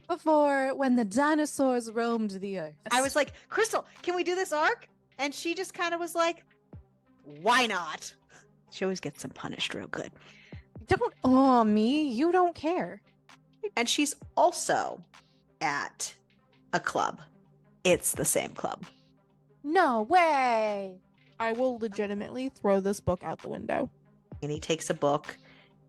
before when the dinosaurs roamed the earth. I was like, Crystal, can we do this arc? And she just kind of was like, why not? She always gets some punished real good. Don't awe me. You don't care. And she's also at a club. It's the same club. No way. I will legitimately throw this book out the window. And he takes a book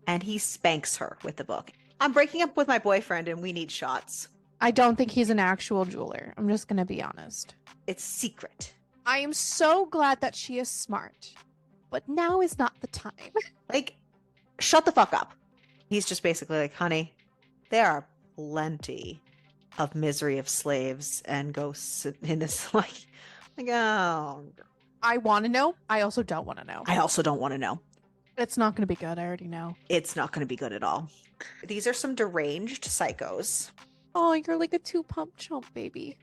and he spanks her with the book. I'm breaking up with my boyfriend and we need shots. I don't think he's an actual jeweler. I'm just going to be honest. It's secret. I am so glad that she is smart, but now is not the time. Like, shut the fuck up. He's just basically like, honey, there are plenty of misery of slaves and ghosts in this. Like, oh. I want to know. I also don't want to know. I also don't want to know. It's not going to be good. I already know. It's not going to be good at all. These are some deranged psychos. Oh, you're like a two-pump chump, baby.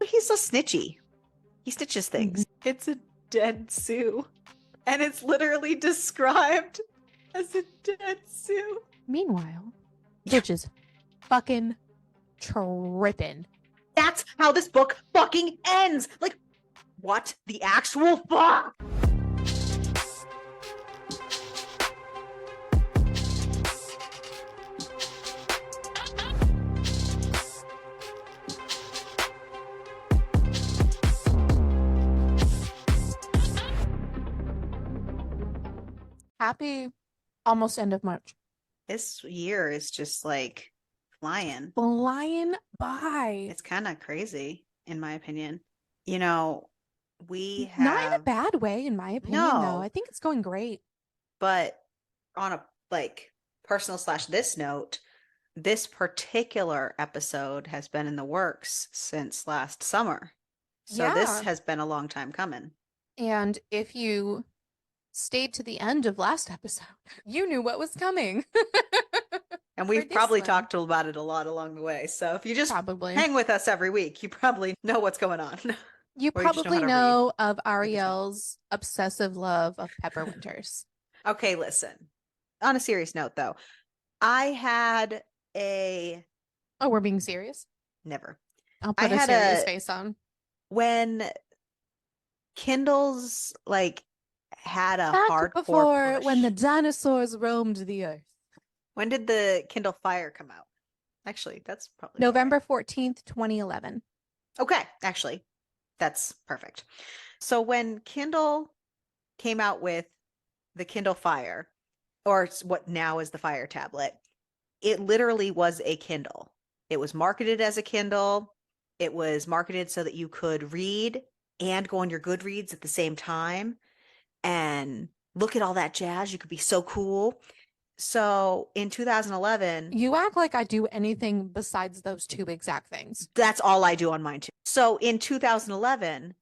He's so snitchy. He stitches things. It's a dead Sue. And it's literally described as a dead Sue. Meanwhile, bitch is fucking tripping. That's how this book fucking ends. Like, what the actual fuck? Happy almost end of March. This year is just like flying. Flying by. It's kind of crazy, in my opinion. You know, we have... Not in a bad way, in my opinion, though. I think it's going great. But on a, like, personal / this note, this particular episode has been in the works since last summer. So this has been a long time coming. And if you stayed to the end of last episode, you knew what was coming. And we've probably talked about it a lot along the way. So if you just hang with us every week, you probably know what's going on. You probably know of Ariel's obsessive love of Pepper Winters. Okay, listen. On a serious note, though, I had a... Oh, we're being serious? Never. I'll put a serious face on. When Kindle's, like, had a hardcore before push. When the dinosaurs roamed the earth. When did the Kindle Fire come out? Actually, that's probably November 14th, 2011. Okay, actually, that's perfect. So when Kindle came out with the Kindle Fire, or what now is the Fire tablet, it literally was a Kindle. It was marketed as a Kindle. It was marketed so that you could read and go on your Goodreads at the same time and look at all that jazz. You could be so cool. So in 2011... You act like I do anything besides those two exact things. That's all I do on mine too. So in 2011,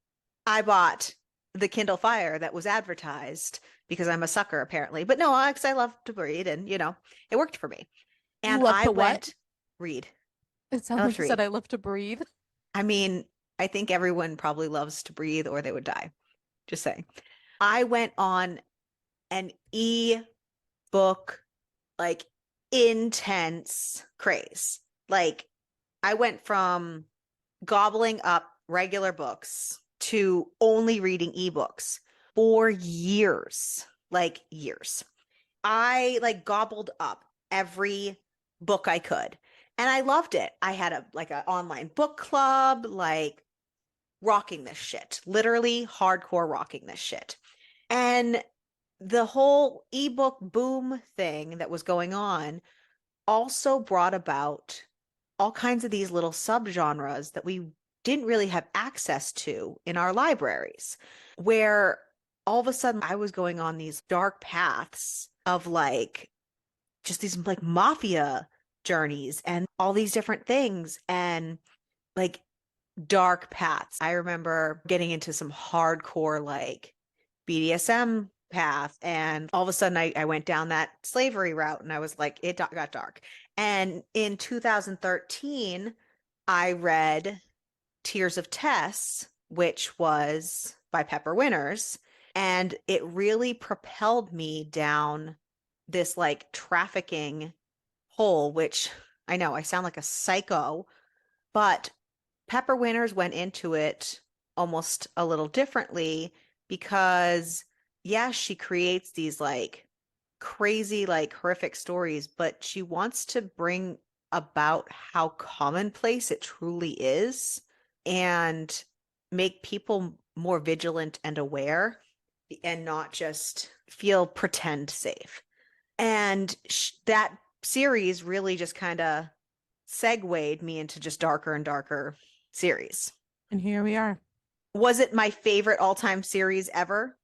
I bought the Kindle Fire that was advertised because I'm a sucker apparently. But no, because I love to read and, you know, it worked for me. And I went read. It sounds like you said I love to breathe. I mean, I think everyone probably loves to breathe or they would die. Just saying. I went on an e-book, like, intense craze. Like, I went from gobbling up regular books to only reading ebooks for years. Like, years. I, like, gobbled up every book I could. And I loved it. I had an online book club, like, rocking this shit. Literally hardcore rocking this shit. And the whole ebook boom thing that was going on also brought about all kinds of these little subgenres that we didn't really have access to in our libraries, where all of a sudden I was going on these dark paths of, like, just these, like, mafia journeys and all these different things and, like, dark paths. I remember getting into some hardcore, like, BDSM path, and all of a sudden I went down that slavery route and I was like, it got dark. And in 2013, I read Tears of Tess, which was by Pepper Winters, and it really propelled me down this, like, trafficking hole, which I know I sound like a psycho, but Pepper Winters went into it almost a little differently because, yeah, she creates these like crazy, like horrific stories, but she wants to bring about how commonplace it truly is and make people more vigilant and aware and not just feel pretend safe. And that series really just kind of segued me into just darker and darker series. And here we are. Was it my favorite all-time series ever?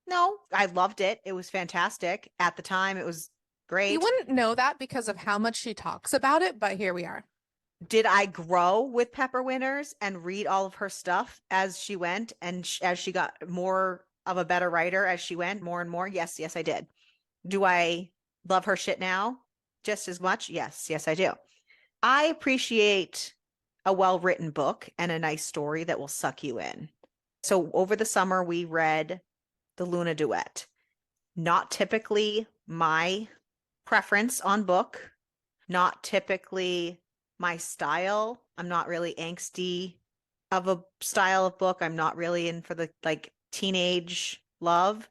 No, I loved it. It was fantastic. At the time, it was You great. wouldn't know that because of how much she talks about it, but here we are. Did I grow with Pepper Winters and read all of her stuff as she went and as she got more of a better writer as she went more and more? Yes, yes, I did. Do I love her shit now just as much? Yes, yes, I do. I appreciate a well-written book and a nice story that will suck you in. So over the summer, we read The Luna Duet. Not typically my preference on book, not typically my style. I'm not really angsty of a style of book. I'm not really in for the like teenage love,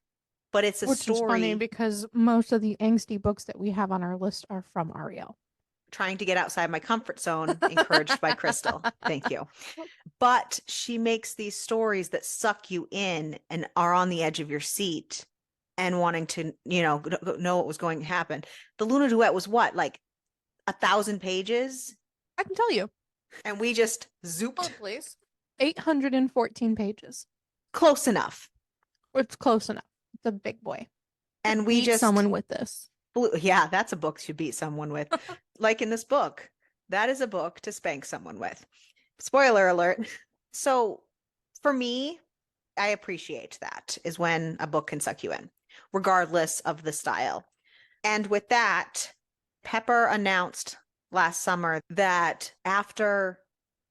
but it's a Which is funny story because most of the angsty books that we have on our list are from Ariel. trying to get outside my comfort zone, encouraged by Crystal. Thank you. But she makes these stories that suck you in and are on the edge of your seat and wanting to, know what was going to happen. The Luna Duet was what, like 1,000 pages? I can tell you. And we just Oh, zooped please. 814 pages. close enough. It's close enough. It's a big boy. And we Beat just someone with this. yeah, that's a book to beat someone with. Like in this book, that is a book to spank someone with. Spoiler alert. So for me, I appreciate that is when a book can suck you in, regardless of the style. And with that, Pepper announced last summer that after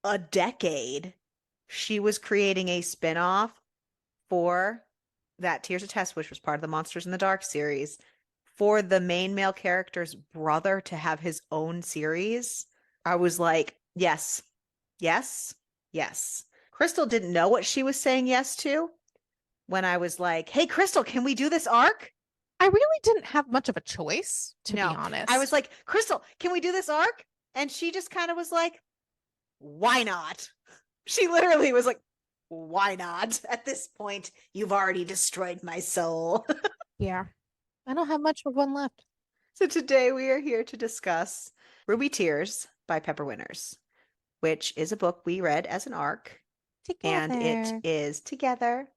a decade, she was creating a spinoff for that Tears of Test, which was part of the Monsters in the Dark series, for the main male character's brother to have his own series. I was like, yes, yes, yes. Crystal didn't know what she was saying yes to when I was like, hey, Crystal, can we do this arc? I really didn't have much of a choice, to be No, honest. I was like, Crystal, can we do this arc? And she just kind of was like, why not? She literally was like, why not? At this point, you've already destroyed my soul. Yeah. I don't have much of one left. So today we are here to discuss Ruby Tears by Pepper Winters, which is a book we read as an arc, and it Together. is together.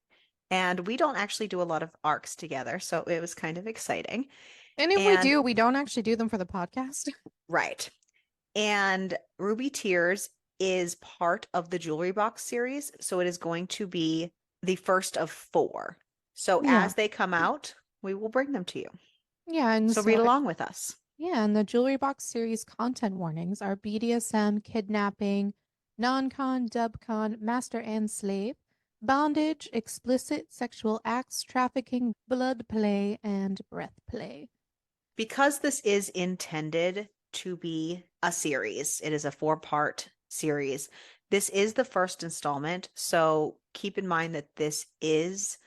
And we don't actually do a lot of arcs together, so it was kind of exciting. And if we And do, we don't actually do them for the podcast. right. And Ruby Tears is part of the Jewelry Box series, so it is going to be the first of 4. So Yeah. as they come out, we will bring them to you. Yeah, and So read along with us. Yeah, and the Jewelry Box series content warnings are BDSM, kidnapping, non-con, dub-con, master and slave, bondage, explicit sexual acts, trafficking, blood play, and breath play. Because this is intended to be a series, it is a 4-part series. This is the first installment, so keep in mind that this is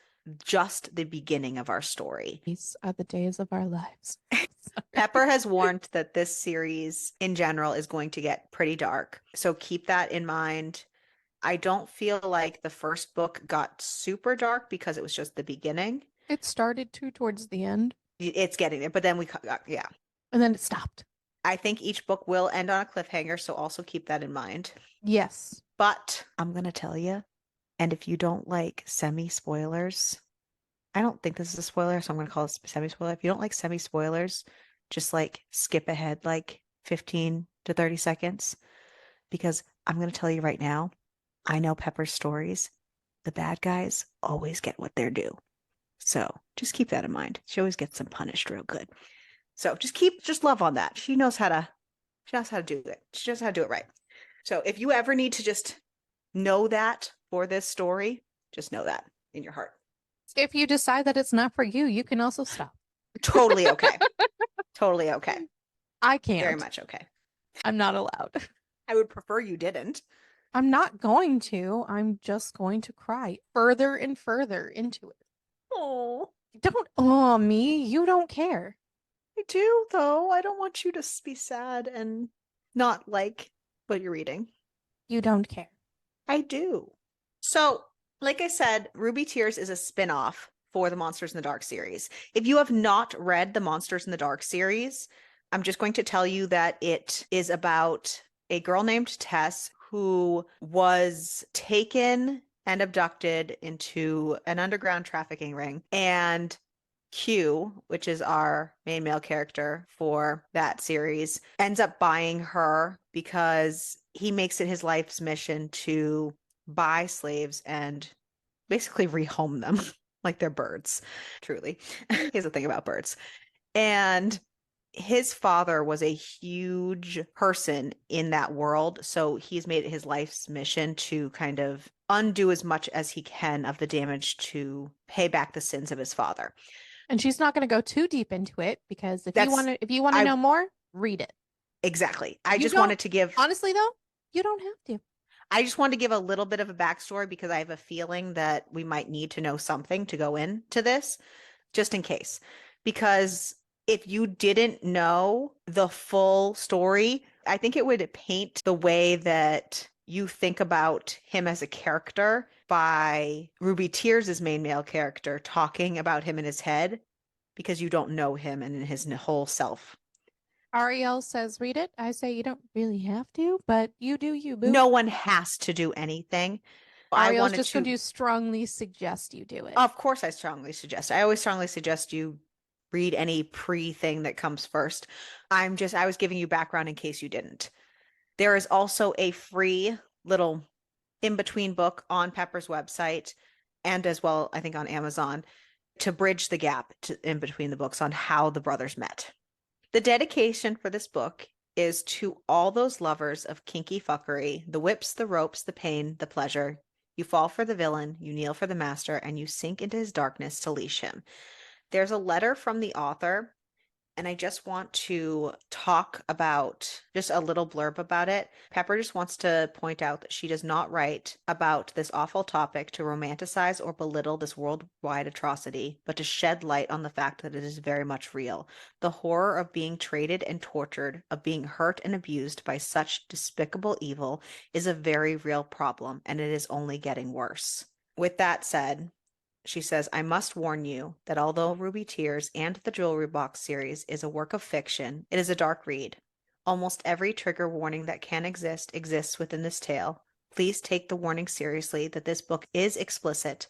just the beginning of our story. These are the days of our lives. Pepper has warned that this series in general is going to get pretty dark, so keep that in mind. I don't feel like the first book got super dark because it was just the beginning. It started to towards the end, It's getting there, but then yeah. and then it stopped. I think each book will end on a cliffhanger, so also keep that in mind. Yes. But I'm going to tell you, and if you don't like semi-spoilers, I don't think this is a spoiler, so I'm going to call it semi-spoiler. If you don't like semi-spoilers, just like skip ahead like 15 to 30 seconds, because I'm going to tell you right now, I know Pepper's stories. The bad guys always get what they're due. So just keep that in mind. She always gets them punished real good. So just love on that. She knows how to do it. She knows how to do it right. So if you ever need to just know that for this story, just know that in your heart. If you decide that it's not for you, you can also stop. Totally okay. Totally okay. I can't. Very much okay. I'm not allowed. I would prefer you didn't. I'm not going to. I'm just going to cry further and further into it. Oh, Don't aw me. You don't care. I do, though. I don't want you to be sad and not like what you're reading. You don't care. I do. So, like I said, Ruby Tears is a spin-off for the Monsters in the Dark series. If you have not read the Monsters in the Dark series, I'm just going to tell you that it is about a girl named Tess who was taken and abducted into an underground trafficking ring. And Q, which is our main male character for that series, ends up buying her because he makes it his life's mission to buy slaves and basically rehome them like they're birds, truly. He has a thing about birds. And his father was a huge person in that world. So he's made it his life's mission to kind of undo as much as he can of the damage to pay back the sins of his father. And she's not going to go too deep into it because That's if you want to I know more, read it. exactly. I You just don't wanted to give honestly though, you don't have to. I just wanted to give a little bit of a backstory because I have a feeling that we might need to know something to go into this, just in case. Because if you didn't know the full story, I think it would paint the way that you think about him as a character by Ruby Tears' main male character talking about him in his head because you don't know him and in his whole self. Ariel says read it. I say you don't really have to, but you do you, boo. No one has to do anything. I Ariel's wanted just going to, to strongly suggest you do it. of course, I strongly suggest. I always strongly suggest you read any pre thing that comes first. I was giving you background in case you didn't. There is also a free little in between book on Pepper's website and as well, I think, on Amazon to bridge the gap in between the books on how the brothers met. The dedication for this book is to all those lovers of kinky fuckery, the whips, the ropes, the pain, the pleasure. You fall for the villain, you kneel for the master, and you sink into his darkness to leash him. There's a letter from the author, and I just want to talk about just a little blurb about it. Pepper just wants to point out that she does not write about this awful topic to romanticize or belittle this worldwide atrocity, but to shed light on the fact that it is very much real. The horror of being traded and tortured, of being hurt and abused by such despicable evil is a very real problem, and it is only getting worse. With that said, she says, I must warn you that although Ruby Tears and the Jewelry Box series is a work of fiction, it is a dark read. Almost every trigger warning that can exist exists within this tale. Please take the warning seriously that this book is explicit,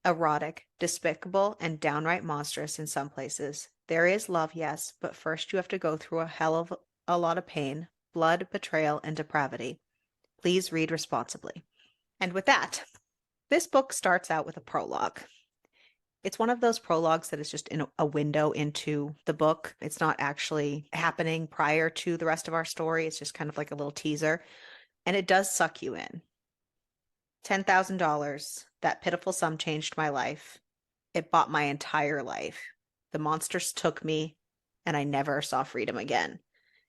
erotic, despicable, and downright monstrous in some places. There is love, yes, but first you have to go through a hell of a lot of pain, blood, betrayal, and depravity. Please read responsibly. And with that, this book starts out with a prologue. It's one of those prologues that is just in a window into the book. It's not actually happening prior to the rest of our story. It's just kind of like a little teaser. And it does suck you in. $10,000. That pitiful sum changed my life. It bought my entire life. The monsters took me, and I never saw freedom again.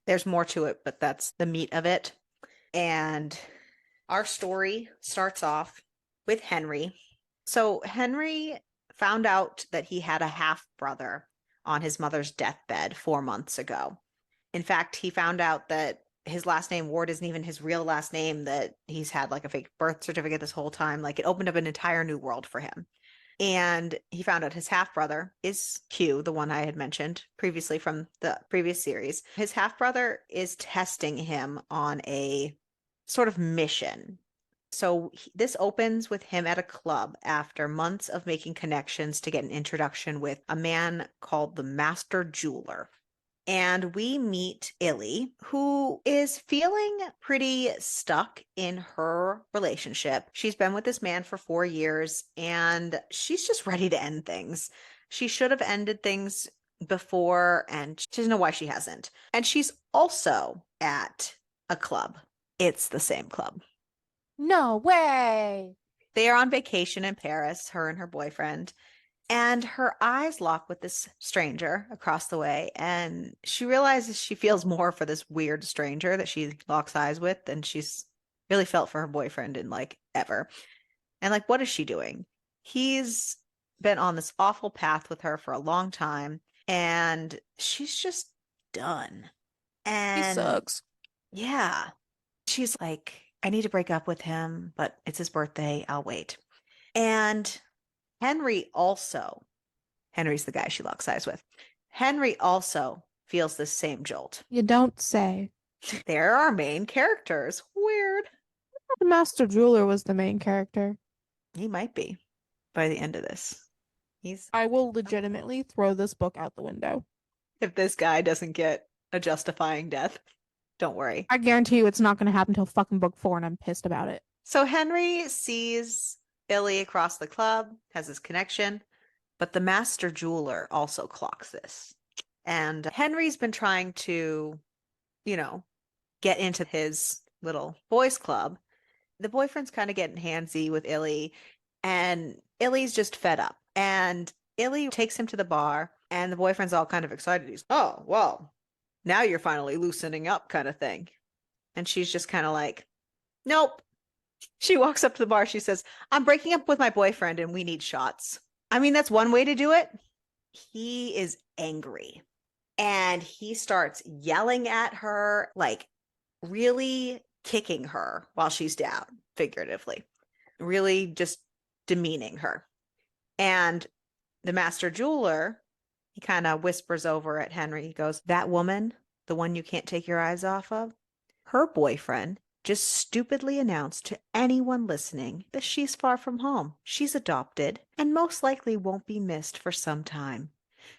There's more to it, but that's the meat of it. And our story starts off with Henry. So Henry found out that he had a half brother on his mother's deathbed 4 months ago. In fact, he found out that his last name, Ward, isn't even his real last name, that he's had like a fake birth certificate this whole time. Like it opened up an entire new world for him. And he found out his half brother is Q, the one I had mentioned previously from the previous series. His half brother is testing him on a sort of mission. So this opens with him at a club after months of making connections to get an introduction with a man called the Master Jeweler. And we meet Illy, who is feeling pretty stuck in her relationship. She's been with this man for 4 years and she's just ready to end things. She should have ended things before, and she doesn't know why she hasn't. And she's also at a club. It's the same club. No way. They are on vacation in Paris, her and her boyfriend. And her eyes lock with this stranger across the way. And she realizes she feels more for this weird stranger that she locks eyes with than she's really felt for her boyfriend in like ever. And like, what is she doing? He's been on this awful path with her for a long time, and she's just done. He And sucks. yeah, she's like, I need to break up with him, but it's his birthday. I'll wait. And Henry also, Henry's the guy she locks eyes with. Henry also feels this same jolt. You don't say. They're our main characters. Weird. The Master Jeweler was the main character. He might be by the end of this. He's I will legitimately throw this book out the window. if this guy doesn't get a justifying death, don't worry. I guarantee you it's not going to happen until fucking book 4, and I'm pissed about it. So Henry sees Billy across the club, has this connection, but the master jeweler also clocks this. And Henry's been trying to, get into his little boys club. The boyfriend's kind of getting handsy with Illy, and Illy's just fed up. And Illy takes him to the bar, and the boyfriend's all kind of excited. He's, oh, well, now you're finally loosening up, kind of thing. And she's just kind of like, nope. She walks up to the bar. She says, I'm breaking up with my boyfriend and we need shots. I mean, that's one way to do it. He is angry and he starts yelling at her, like really kicking her while she's down, figuratively, really just demeaning her. And the master jeweler, he kind of whispers over at Henry. He goes, that woman, the one you can't take your eyes off of, her boyfriend just stupidly announced to anyone listening that she's far from home. She's adopted and most likely won't be missed for some time.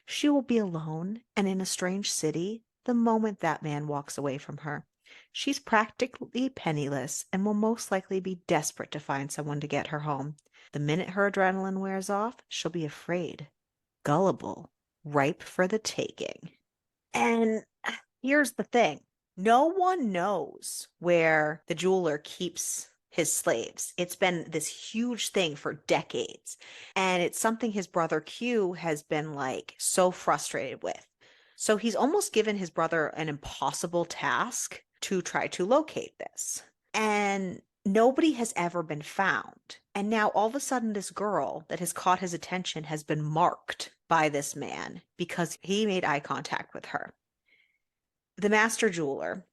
She will be alone and in a strange city the moment that man walks away from her. She's practically penniless and will most likely be desperate to find someone to get her home. The minute her adrenaline wears off, she'll be afraid, gullible, ripe for the taking. And here's the thing. No one knows where the jeweler keeps his slaves. It's been this huge thing for decades. And it's something his brother Q has been like so frustrated with. So he's almost given his brother an impossible task to try to locate this. And nobody has ever been found. And now all of a sudden, this girl that has caught his attention has been marked by this man because he made eye contact with her. The master jeweler,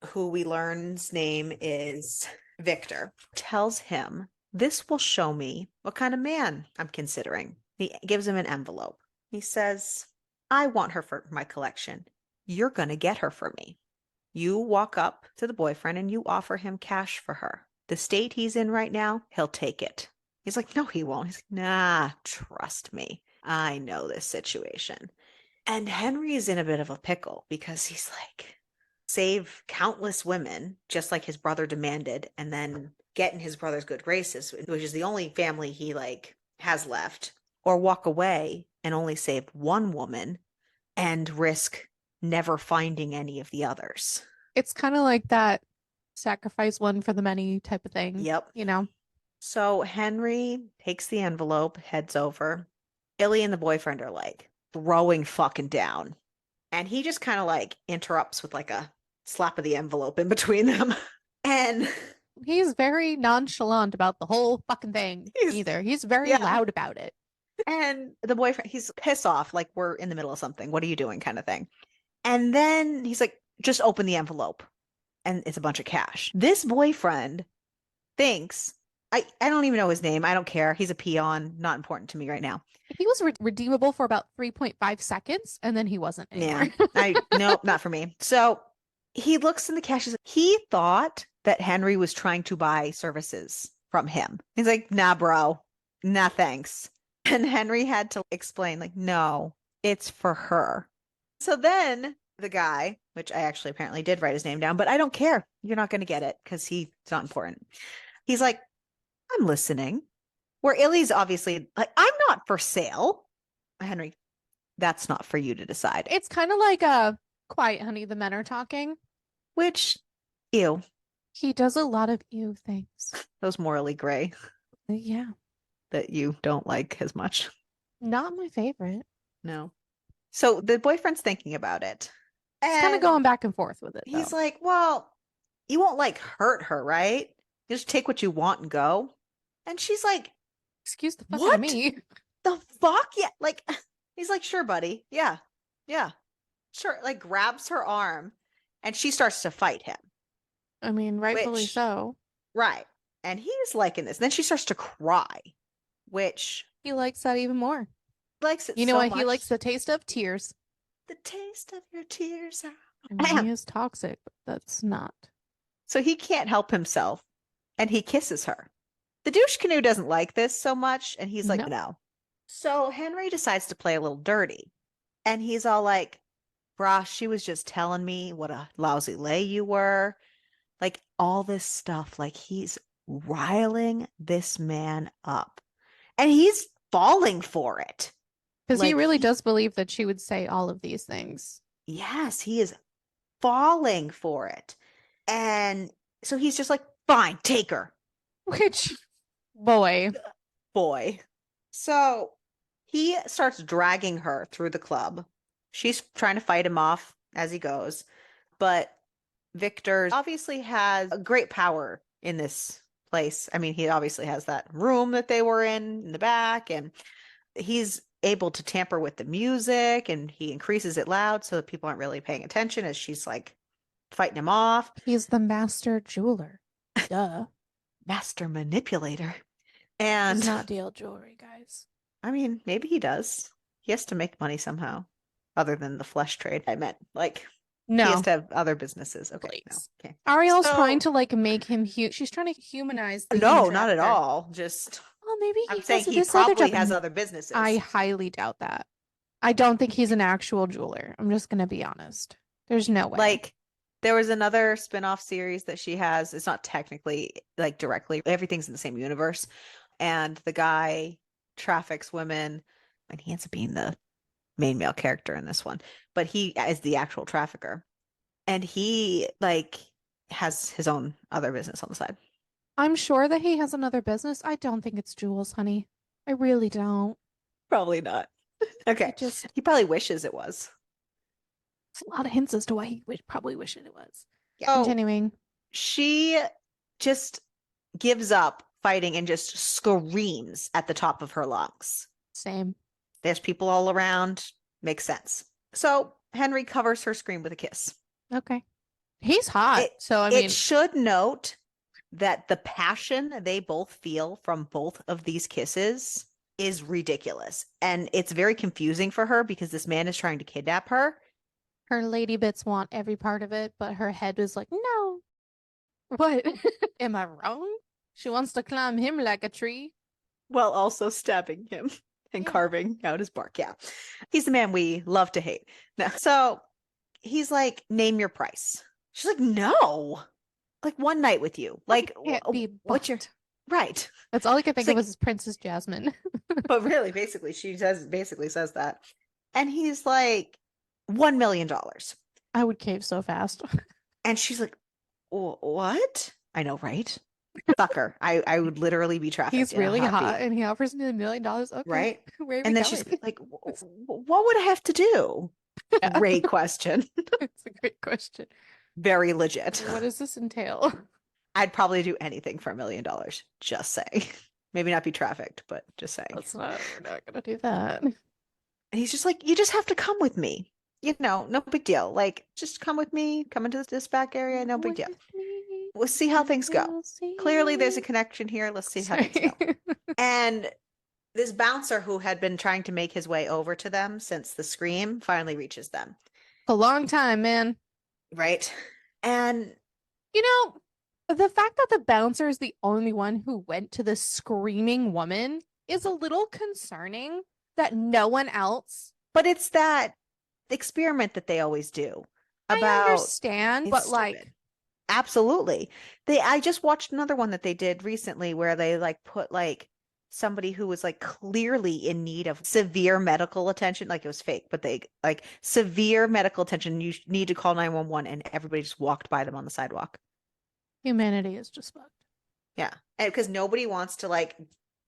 who we learn's name is Victor, tells him, this will show me what kind of man I'm considering. He gives him an envelope. He says, I want her for my collection. You're going to get her for me. You walk up to the boyfriend and you offer him cash for her. The state he's in right now, he'll take it. He's like, no, he won't. He's like, nah, trust me. I know this situation. And Henry is in a bit of a pickle because he's like, save countless women, just like his brother demanded, and then get in his brother's good graces, which is the only family he like has left, or walk away and only save one woman and risk never finding any of the others. It's kind of like that sacrifice one for the many type of thing. Yep. You know? So Henry takes the envelope, heads over. Illy and the boyfriend are like throwing fucking down. And he just kind of like interrupts with like a slap of the envelope in between them. And he's very nonchalant about the whole fucking thing either. He's very loud about it. And the boyfriend, he's pissed off, like we're in the middle of something. What are you doing? Kind of thing. And then he's like, just open the envelope. And it's a bunch of cash. This boyfriend thinks, I don't even know his name. I don't care. He's a peon. Not important to me right now. He was redeemable for about 3.5 seconds, and then he wasn't anymore. Yeah, nope, not for me. So he looks in the cash. He thought that Henry was trying to buy services from him. He's like, nah, bro. Nah, thanks. And Henry had to explain, like, no, it's for her. So then the guy, which I actually apparently did write his name down, but I don't care. You're not going to get it because it's not important. He's like, I'm listening. Where Illy's obviously like, I'm not for sale. Henry, that's not for you to decide. It's kind of like a quiet, honey, the men are talking. Which, ew. He does a lot of ew things. Those morally gray. Yeah. That you don't like as much. Not my favorite. No. So the boyfriend's thinking about it. He's kind of And going back and forth with it, he's though. like, well, you won't like hurt her, right? You just take what you want and go. And she's like, Excuse the fuck out of what me. the fuck? Yeah. Like, he's like, sure, buddy. Yeah. Yeah. Sure. Like, grabs her arm and she starts to fight him, I mean, rightfully which, so. right. And he's liking this. And then she starts to cry, which He likes that even more. likes it You know so what? He likes much. the taste of tears. The taste of your tears. I mean, he is toxic, but that's not. So he can't help himself and he kisses her. The douche canoe doesn't like this so much, and he's like, No. no. So Henry decides to play a little dirty. And he's all like, brah, she was just telling me what a lousy lay you were. Like all this stuff. Like he's riling this man up. And he's falling for it. Because he Like really does believe that she would say all of these things. yes, he is falling for it. And so he's just like, fine, take her. Which, boy. Boy. So he starts dragging her through the club. She's trying to fight him off as he goes. But Victor obviously has a great power in this place. I mean, he obviously has that room that they were in the back, and he's able to tamper with the music and he increases it loud so that people aren't really paying attention as she's like fighting him off. He's the master jeweler. Duh. Master manipulator. Does And not deal jewelry, guys. I mean, maybe he does. He has to make money somehow, other than the flesh trade. I meant like he has No, to have other businesses. Okay, no. please. Okay. Ariel's So trying to like make him she's trying to humanize the no, human not at trafficker. all. Just Well, maybe he I'm has saying he this other probably job. has other businesses. I highly doubt that. I don't think he's an actual jeweler. I'm just gonna be honest. There's no way. Like there was another spin-off series that she has. It's not technically like directly. Everything's in the same universe. And the guy traffics women and he ends up being the main male character in this one. But he is the actual trafficker. And he like has his own other business on the side. I'm sure that he has another business. I don't think it's jewels, honey. I really don't. Probably not. Okay. Just He probably wishes it was. it's a lot of hints as to why he probably wished it was. Oh, Continuing. she just gives up fighting and just screams at the top of her lungs. Same. There's people all around. Makes sense. So Henry covers her scream with a kiss. Okay. He's hot. So I mean, It should note that the passion they both feel from both of these kisses is ridiculous. And it's very confusing for her because this man is trying to kidnap her. her lady bits want every part of it, but her head is like, no. What? Am I wrong? She wants to climb him like a tree. While also stabbing him and Yeah. carving out his bark. Yeah. He's the man we love to hate. No. So he's like, name your price. She's like, no. Like one night with you. Like Can't be what's your bought. right. That's all I could think It's of like- was Princess Jasmine. But really, basically, she basically says that. And he's like, $1 million. I would cave so fast. And she's like, what? I know, right? Fuck her. I would literally be trafficked. He's in a really hot heartbeat. and he offers me $1 million. Okay. Right? Where are we And then going? she's like, what would I have to do? Yeah. Great question. It's a great question. Very legit. What does this entail? I'd probably do anything for $1 million. Just say. Maybe not be trafficked, but just saying. We're not gonna do that. And he's just like, you just have to come with me. You know, no big deal. Like, just come with me, come into this back area, no big deal. We'll see how things go. Clearly, there's a connection here. Let's see how things go. And this bouncer who had been trying to make his way over to them since the scream finally reaches them. A long time, man. Right. And You know, the fact that the bouncer is the only one who went to the screaming woman is a little concerning that no one else. but it's that experiment that they always do I about understand, but it's like, stupid. Absolutely. I just watched another one that they did recently where they like put like somebody who was like clearly in need of severe medical attention, like it was fake, but they like severe medical attention. You need to call 911 and everybody just walked by them on the sidewalk. humanity is just fucked. Yeah. And because nobody wants to like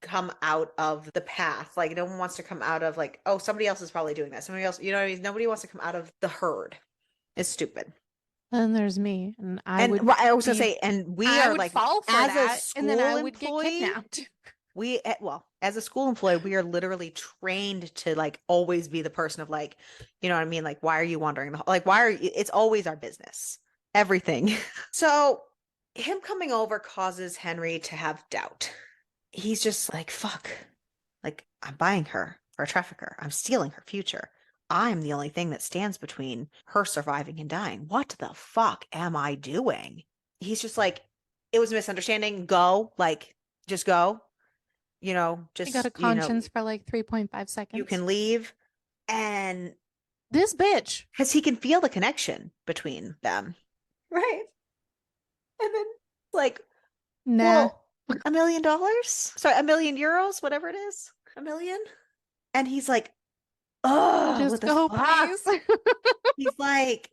come out of the path. Like no one wants to come out of like, oh, somebody else is probably doing that. Somebody else, you know what I mean? Nobody wants to come out of the herd. It's stupid. And there's me, and And I was gonna say, and we I are would like, fall for as a that, and then school I would get employee, kidnapped. well, as a school employee, we are literally trained to like always be the person of like, you know what I mean? Like, why are you wandering the like, why are you? It's always our business, everything. So him coming over causes Henry to have doubt. He's just like, fuck, like I'm buying her for a trafficker. I'm stealing her future. I'm the only thing that stands between her surviving and dying. What the fuck am I doing? He's just like, it was a misunderstanding. Go, like, just go. I got a Just, conscience for like you 3.5 seconds. can leave. And This bitch. because he can feel the connection between them. Right. And then, like, Nah. well, $1 million? Sorry, €1 million, whatever it is. A million? And he's like, oh, what Just the go, fuck? please. He's like,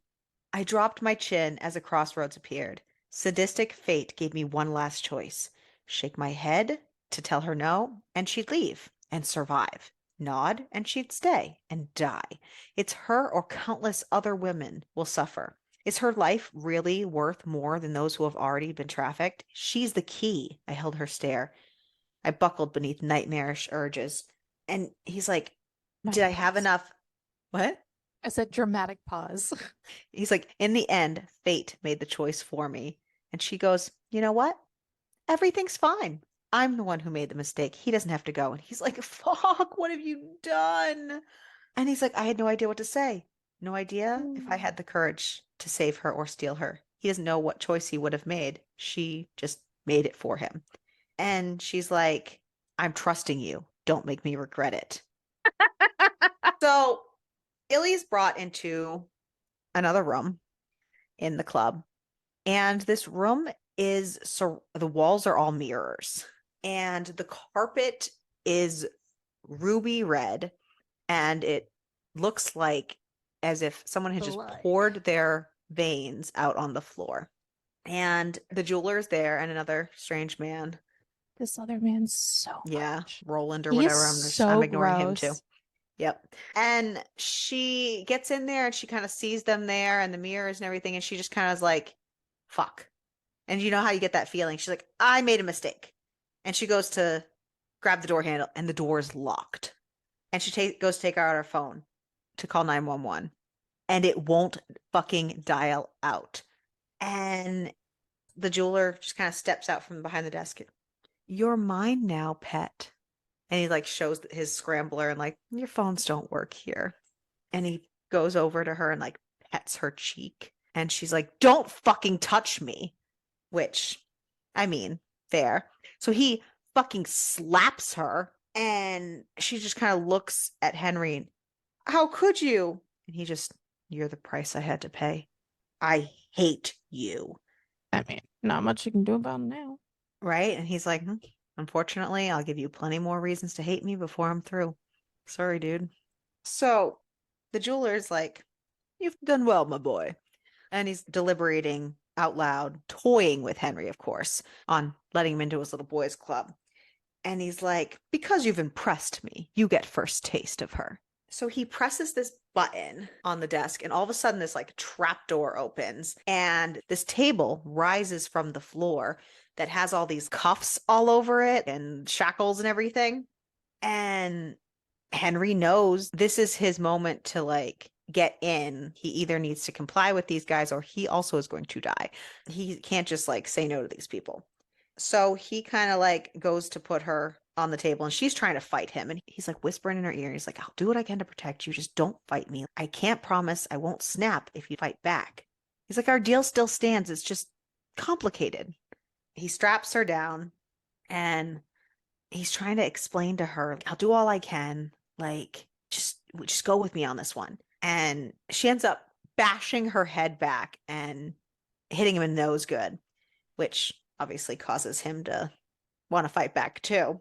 I dropped my chin as a crossroads appeared. Sadistic fate gave me one last choice: shake my head to tell her no, and she'd leave and survive. Nod, and she'd stay and die. It's her or countless other women will suffer. Is her life really worth more than those who have already been trafficked? She's the key. I held her stare. I buckled beneath nightmarish urges. And he's like, did Dramatic I have pause. enough? What? I said dramatic pause. He's like, in the end, fate made the choice for me. And she goes, you know what? Everything's fine. I'm the one who made the mistake. He doesn't have to go. And he's like, fuck, what have you done? And he's like, I had no idea what to say. No idea if I had the courage to save her or steal her. He doesn't know what choice he would have made. She just made it for him. And she's like, I'm trusting you. Don't make me regret it. So Illy's brought into another room in the club. And this room is, so the walls are all mirrors. And the carpet is ruby red. And it looks like as if someone had just Blood. poured their veins out on the floor. And the jeweler's there and another strange man. This other man's so Yeah, much. Roland or He is whatever. I'm so ignoring him too. gross. Yep. And she gets in there and she kind of sees them there and the mirrors and everything. And she just kind of is like, fuck. And you know how you get that feeling? She's like, I made a mistake. And she goes to grab the door handle and the door is locked. And she goes to take out her phone to call 911 and it won't fucking dial out. And the jeweler just kind of steps out from behind the desk. You're mine now, pet. And he like shows his scrambler and like, your phones don't work here. And he goes over to her and like pets her cheek. And she's like, don't fucking touch me. Which, I mean, fair. So he fucking slaps her and she just kind of looks at Henry and, how could you? And he just, you're the price I had to pay. I hate you. I mean, not much you can do about it now. Right? And he's like, unfortunately, I'll give you plenty more reasons to hate me before I'm through. Sorry, dude. So the jeweler's like, you've done well, my boy. And he's deliberating out loud, toying with Henry, of course, on letting him into his little boys' club. And he's like, because you've impressed me, you get first taste of her. So he presses this button on the desk, and all of a sudden, this like trap door opens, and this table rises from the floor that has all these cuffs all over it and shackles and everything. And Henry knows this is his moment to like get in. He either needs to comply with these guys or he also is going to die. He can't just like say no to these people. So he kind of like goes to put her on the table and she's trying to fight him. And he's like whispering in her ear. He's like, I'll do what I can to protect you. Just don't fight me. I can't promise I won't snap if you fight back. He's like, our deal still stands. It's just complicated. He straps her down and he's trying to explain to her, I'll do all I can. Like, just go with me on this one. And she ends up bashing her head back and hitting him in the nose good, which obviously causes him to want to fight back too.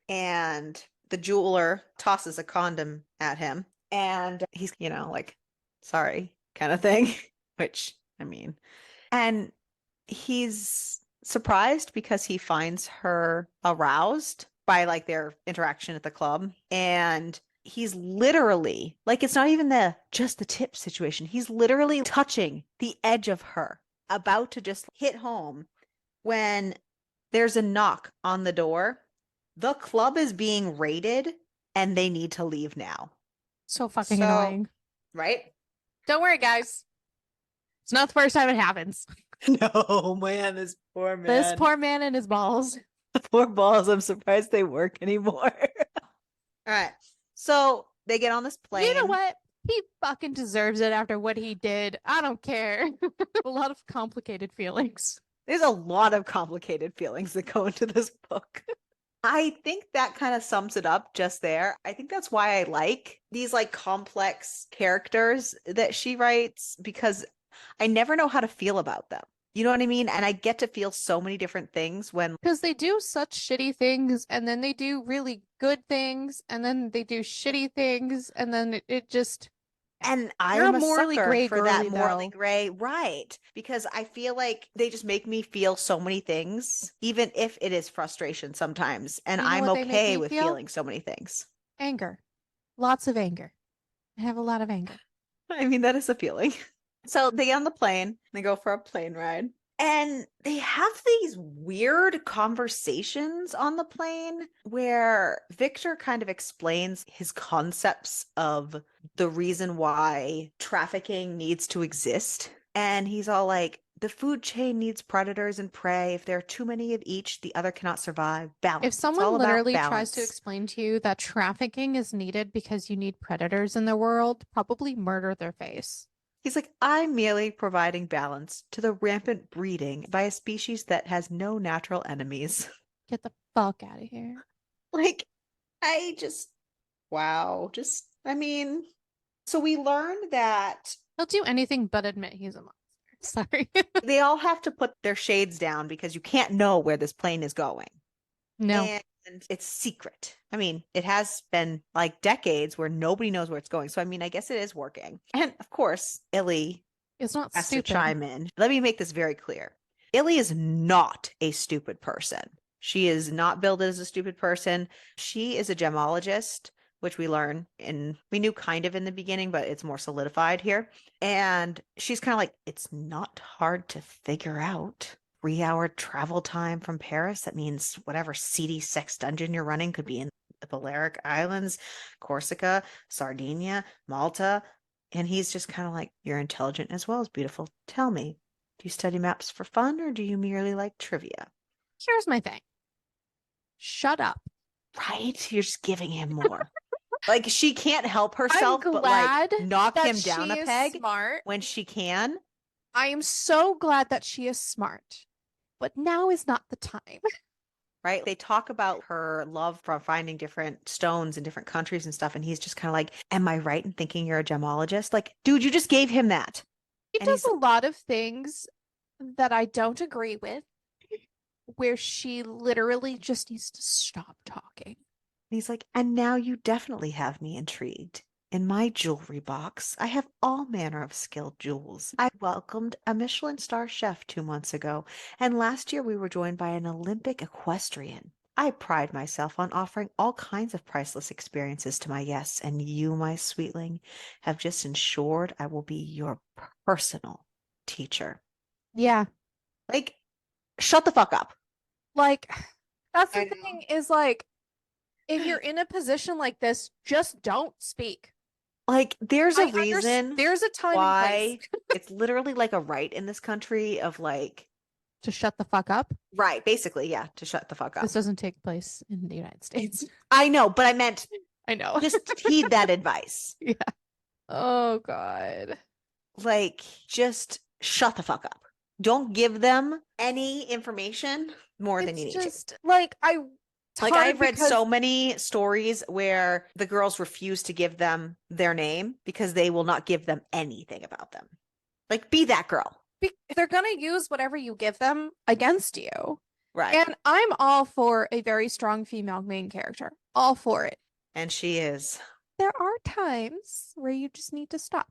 And the jeweler tosses a condom at him and he's, like, sorry kind of thing, which I mean, and he's surprised because he finds her aroused by like their interaction at the club. And he's literally like, it's not even the just the tip situation. He's literally touching the edge of her, about to just hit home when there's a knock on the door. The club is being raided and they need to leave now. So fucking So, annoying. right? Don't worry, guys. It's not the first time it happens. No, man, this poor man. This poor man and his balls. Poor balls. I'm surprised they work anymore. All right. So they get on this plane. You know what? He fucking deserves it after what he did. I don't care. A lot of complicated feelings. There's a lot of complicated feelings that go into this book. I think that kind of sums it up just there. I think that's why I like these like complex characters that she writes, because I never know how to feel about them. You know what I mean? And I get to feel so many different things when, Because they do such shitty things, and then they do really good things, and then they do shitty things, and then it just. and You're I'm a a morally sucker gray for that girly, morally though. gray, right? Because I feel like they just make me feel so many things, even if it is frustration sometimes. And You know I'm what they make okay me with feel? feeling so many things. Anger. Lots of anger. I have a lot of anger. I mean, that is a feeling. So they get on the plane, they go for a plane ride, and they have these weird conversations on the plane where Victor kind of explains his concepts of the reason why trafficking needs to exist. And he's all like, the food chain needs predators and prey. If there are too many of each, the other cannot survive. Balance. If It's someone all about literally tries to balance. explain to you that trafficking is needed because you need predators in the world, probably murder their face. He's like, I'm merely providing balance to the rampant breeding by a species that has no natural enemies. Get the fuck out of here. Like, I just, wow. Just, I mean, so we learned that He'll do anything but admit he's a monster. Sorry. they all have to put their shades down because you can't know where this plane is going. No, And it's secret. I mean, it has been like decades where nobody knows where it's going. So, I mean, I guess it is working. And of course, Illy it's not has to stupid. chime in. Let me make this very clear. Illy is not a stupid person. She is not billed as a stupid person. She is a gemologist, which we learn and we knew kind of in the beginning, but it's more solidified here. And she's kind of like, it's not hard to figure out. 3-hour travel time from Paris. That means whatever seedy sex dungeon you're running could be in the Balearic Islands, Corsica, Sardinia, Malta. And he's just kind of like, you're intelligent as well as beautiful. Tell me, do you study maps for fun or do you merely like trivia? Here's my thing. Shut up. Right? You're just giving him more. Like she can't help I'm herself but like glad knock that him down she a is peg smart. when she can. I am so glad that she is smart. But now is not the time. Right? They talk about her love for finding different stones in different countries and stuff. And he's just kind of like, am I right in thinking you're a gemologist? Like, dude, you just gave him that. She And does he's a lot of things that I don't agree with, where she literally just needs to stop talking. he's like, and now you definitely have me intrigued. In my jewelry box, I have all manner of skilled jewels. I welcomed a Michelin star chef 2 months ago, and last year we were joined by an Olympic equestrian. I pride myself on offering all kinds of priceless experiences to my guests, and you, my sweetling, have just ensured I will be your personal teacher. Yeah. Like, shut the fuck up. Like, that's I the know. thing is like, if you're in a position like this, just don't speak. Like, there's a reason there's a time and why place it's literally like a right in this country of like, to shut the fuck up. right, basically, yeah, to shut the fuck up. This doesn't take place in the United States. I know, but I meant I know. just heed that advice. Yeah. Oh God. Like, just shut the fuck up. Don't give them any information more than you need It's to. just like Like, hard I've read because so many stories where the girls refuse to give them their name because they will not give them anything about them. Like, be that girl. they're gonna use whatever you give them against you. Right. And I'm all for a very strong female main character. All for it. And she is. There are times where you just need to stop.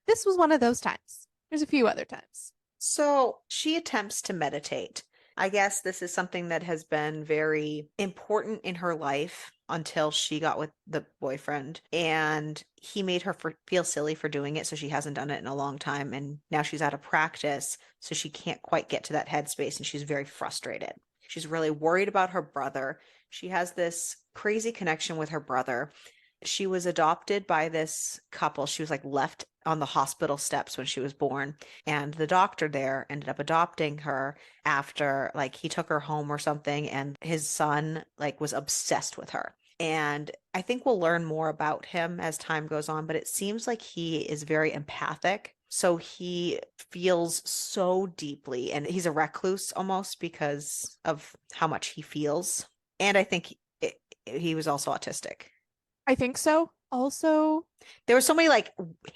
This was one of those times. There's a few other times. So she attempts to meditate I guess this is something that has been very important in her life until she got with the boyfriend. And he made her feel silly for doing it. So she hasn't done it in a long time. And now she's out of practice. So she can't quite get to that headspace. And she's very frustrated. She's really worried about her brother. She has this crazy connection with her brother. She was adopted by this couple. She was like left on the hospital steps when she was born. And the doctor there ended up adopting her after like he took her home or something. And his son like was obsessed with her. And I think we'll learn more about him as time goes on, but it seems like he is very empathic. So he feels so deeply, and he's a recluse almost because of how much he feels. And I think he was also autistic. I think so. Also, There were so many like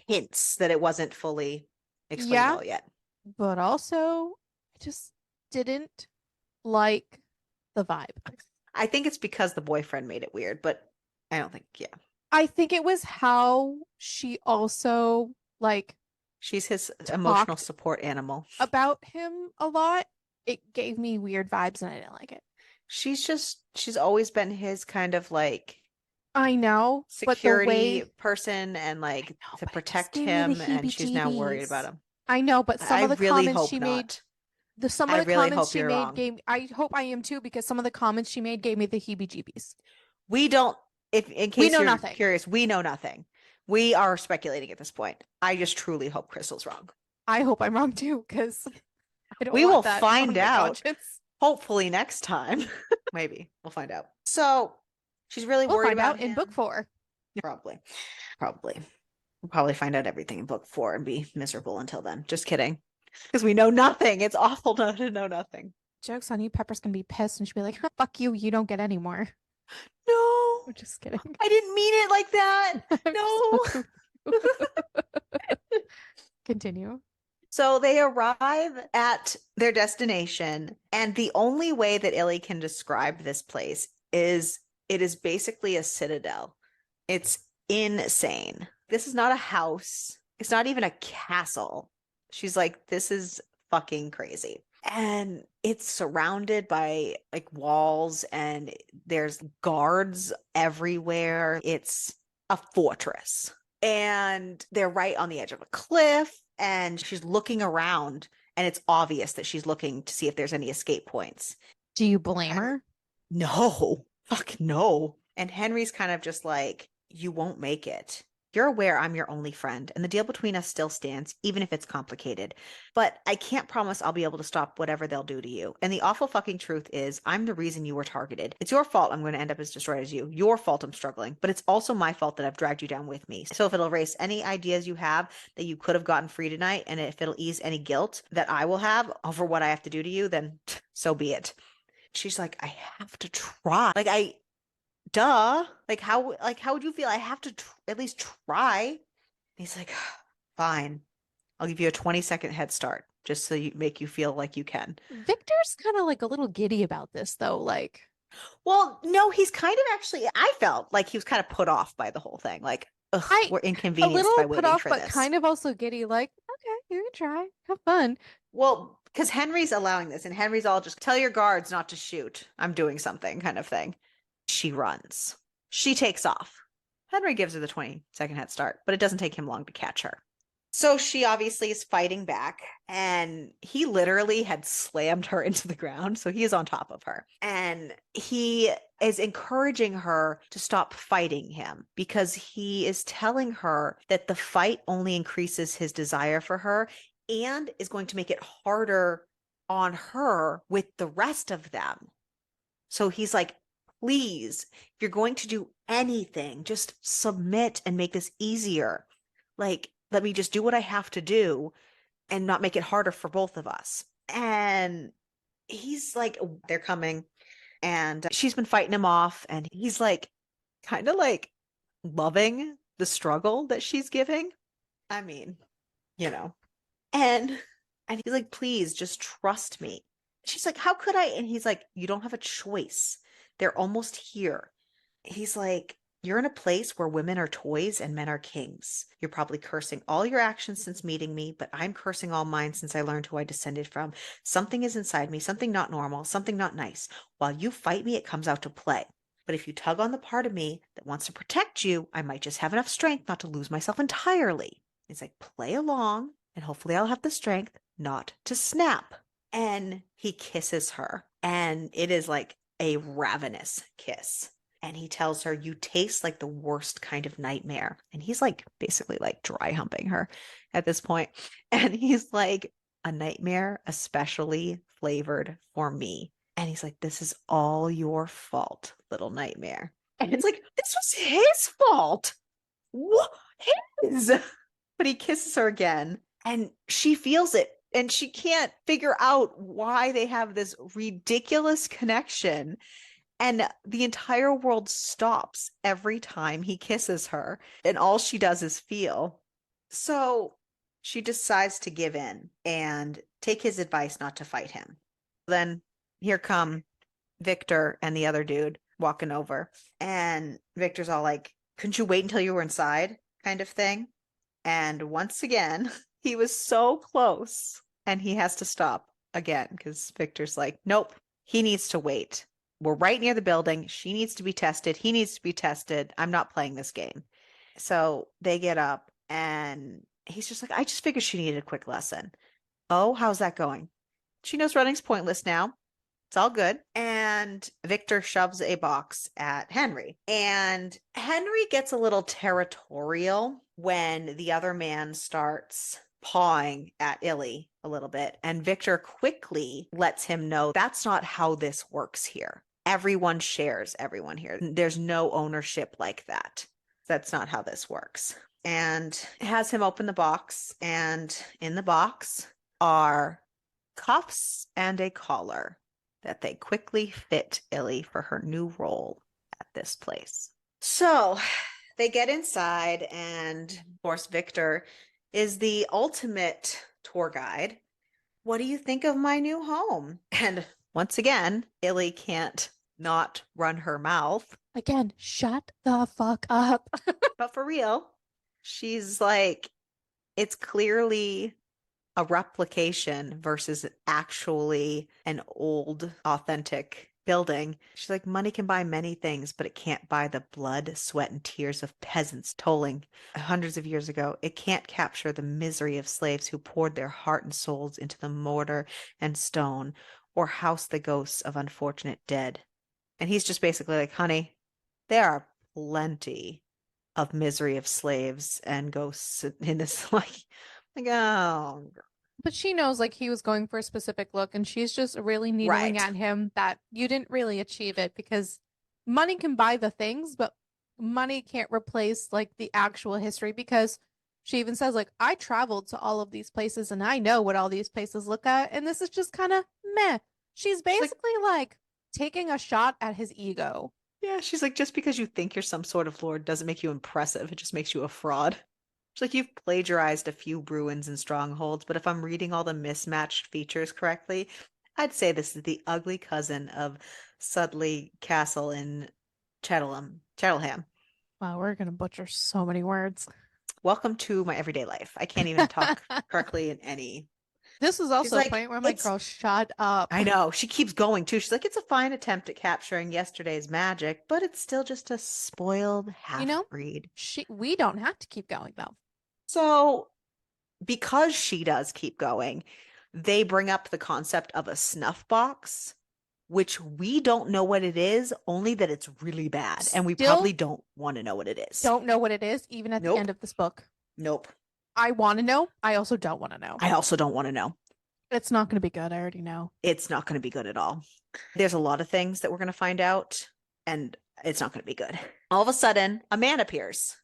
hints that it wasn't fully explained yeah, all yet. but also I just didn't like the vibe. I think it's because the boyfriend made it weird, but I don't think, yeah. I think it was how she also like She's his emotional talked support animal. about him a lot. It gave me weird vibes and I didn't like it. She's always been his kind of like I know, but the security way person and I like know, to but it just protect gave me the him, and she's now worried about heebie-jeebies. him. I know, but some I of the really comments hope she made, not. some I of the really comments hope she you're made wrong. gave I hope I am too because some of the comments she made gave me the heebie-jeebies. We don't, if in We case know you're nothing. curious, we know nothing. We are speculating at this point. I just truly hope Crystal's wrong. I hope I'm wrong too because I don't We will want that on find my out conscience. hopefully next time. Maybe we'll find out. So she's really We'll worried find about out in book him. 4. Probably. Probably. We'll probably find out everything in book 4 and be miserable until then. Just kidding. Because we know nothing. It's awful to know nothing. Joke's on you. Pepper's gonna be pissed and she'll be like, fuck you, you don't get any more. No, I'm just kidding. I didn't mean it like that. I'm just No. fucking with you. Continue. So they arrive at their destination, and the only way that Illy can describe this place is it is basically a citadel. It's insane. This is not a house. It's not even a castle. She's like, this is fucking crazy. And it's surrounded by like walls, and there's guards everywhere. It's a fortress. And they're right on the edge of a cliff, and she's looking around, and it's obvious that she's looking to see if there's any escape points. Do you blame her? No, fuck no. And Henry's kind of just like, you won't make it. You're aware I'm your only friend, and the deal between us still stands, even if it's complicated. But I can't promise I'll be able to stop whatever they'll do to you. And the awful fucking truth is, I'm the reason you were targeted. It's your fault I'm going to end up as destroyed as you. Your fault I'm struggling. But it's also my fault that I've dragged you down with me. So if it'll erase any ideas you have that you could have gotten free tonight, and if it'll ease any guilt that I will have over what I have to do to you, then so be it. She's like, I have to try. Duh. How would you feel? I have to at least try. He's like, fine. I'll give you a 20-second head start just so you make you feel like you can. Victor's kind of like a little giddy about this though. Like, Well, no, he's kind of actually, I felt like he was kind of put off by the whole thing. Like, ugh, we're a inconvenienced by little put waiting off, for but this. kind of also giddy. Like, okay, you can try, have fun. Well, because Henry's allowing this, and Henry's all just tell your guards not to shoot. I'm doing something kind of thing. She runs. She takes off. Henry gives her the 20-second head start, but it doesn't take him long to catch her. So she obviously is fighting back, and he literally had slammed her into the ground. So he is on top of her, and he is encouraging her to stop fighting him because he is telling her that the fight only increases his desire for her and is going to make it harder on her with the rest of them. So he's like, please, if you're going to do anything, just submit and make this easier. Like, let me just do what I have to do and not make it harder for both of us. And he's like, they're coming. And she's been fighting him off. And he's like, kind of like loving the struggle that she's giving. I mean, you know. And he's like, please just trust me. She's like, how could I? And he's like, you don't have a choice. They're almost here. He's like, You're in a place where women are toys and men are kings. You're probably cursing all your actions since meeting me, but I'm cursing all mine since I learned who I descended from. Something is inside me, something not normal, something not nice. While you fight me, it comes out to play. But if you tug on the part of me that wants to protect you, I might just have enough strength not to lose myself entirely. It's like, play along, and hopefully I'll have the strength not to snap. And he kisses her, and it is like a ravenous kiss. And he tells her, you taste like the worst kind of nightmare. And he's like basically like dry humping her at this point. And he's like, a nightmare especially flavored for me. And he's like, this is all your fault, little nightmare. And it's like, this was his fault. What? His. But he kisses her again and she feels it. And she can't figure out why they have this ridiculous connection. And the entire world stops every time he kisses her. And all she does is feel. So she decides to give in and take his advice not to fight him. Then here come Victor and the other dude walking over. And Victor's all like, couldn't you wait until you were inside? Kind of thing. And once again, he was so close and he has to stop again because Victor's like, nope, he needs to wait. We're right near the building. She needs to be tested. He needs to be tested. I'm not playing this game. So they get up and he's just like, I just figured she needed a quick lesson. Oh, how's that going? She knows running's pointless now. It's all good. And Victor shoves a box at Henry. And Henry gets a little territorial when the other man starts pawing at Illy a little bit. And Victor quickly lets him know that's not how this works here. Everyone shares everyone here. There's no ownership like that. That's not how this works. And has him open the box. And in the box are cuffs and a collar that they quickly fit Illy for her new role at this place. So they get inside, and of course, Victor is the ultimate tour guide. What do you think of my new home? And once again, Illy can't not run her mouth. Again, shut the fuck up. But for real, she's like, it's clearly a replication versus actually an old, authentic building. She's like, money can buy many things, but it can't buy the blood, sweat, and tears of peasants tolling hundreds of years ago. It can't capture the misery of slaves who poured their heart and souls into the mortar and stone, or house the ghosts of unfortunate dead. And he's just basically like, honey, there are plenty of misery of slaves and ghosts in this. Like, oh, But she knows like he was going for a specific look and she's just really needling right. at him that you didn't really achieve it because money can buy the things, but money can't replace like the actual history because she even says like I traveled to all of these places and I know what all these places look at and this is just kind of meh. She's She's like, basically like taking a shot at his ego. yeah, she's like, just because you think you're some sort of lord doesn't make you impressive. It just makes you a fraud. She's like, you've plagiarized a few ruins and strongholds, but if I'm reading all the mismatched features correctly, I'd say this is the ugly cousin of Sudley Castle in Cheltenham. Wow, we're gonna butcher so many words. Welcome to my everyday life. I can't even talk correctly in any. This is She's also a like, point where I'm like, it's girl, shut up. I know. She keeps going too. She's like, it's a fine attempt at capturing yesterday's magic, but it's still just a spoiled You half know, breed. we don't have to keep going though. So, because she does keep going, they bring up the concept of a snuff box, which we don't know what it is, only that it's really bad. And we Still probably don't want to know what it is. don't know what it is, even at the Nope. end of this book. Nope. I want to know. I also don't want to know. I also don't want to know. It's not going to be good. I already know. It's not going to be good at all. There's a lot of things that we're going to find out, and it's not going to be good. All of a sudden, a man appears,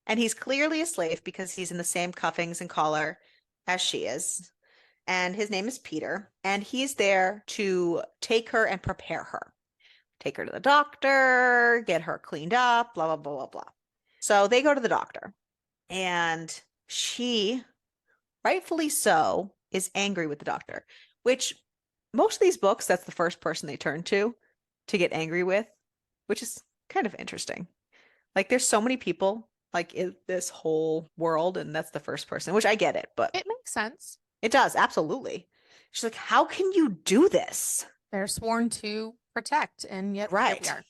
and he's clearly a slave because he's in the same cuffings and collar as she is. And his name is Peter, and he's there to take her and prepare her. Take her to the doctor, get her cleaned up, blah, blah, blah, blah, blah. So they go to the doctor, and she, rightfully so, is angry with the doctor, which most of these books, that's the first person they turn to get angry with, which is kind of interesting. Like there's so many people like in this whole world, and that's the first person, which I get it, but It makes sense. it does, absolutely. She's like, how can you do this? They're sworn to protect, and yet here we Right. are.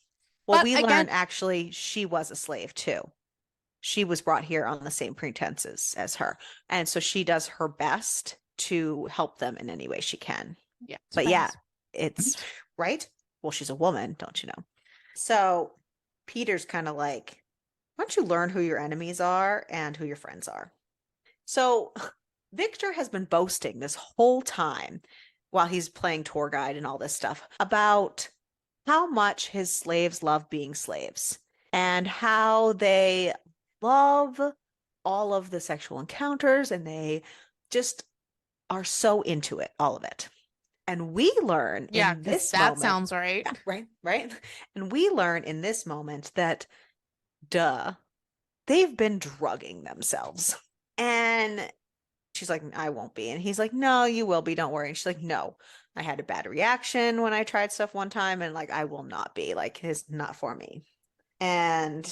Well, But we again, learn actually she was a slave too. She was brought here on the same pretenses as her. And so she does her best to help them in any way she can. yeah, But yeah, friends. it's right. Well, she's a woman, don't you know? So Peter's kind of like, why don't you learn who your enemies are and who your friends are? So Victor has been boasting this whole time while he's playing tour guide and all this stuff about how much his slaves love being slaves and how they love all of the sexual encounters and they just are so into it, all of it. And we learn Yeah, in because this that moment, sounds right. yeah, right, right. And we learn in this moment that, duh, they've been drugging themselves. And she's like, I won't be. And he's like, no, you will be. Don't worry. And she's like, no, I had a bad reaction when I tried stuff one time. And like, I will not be. Like, it's not for me. And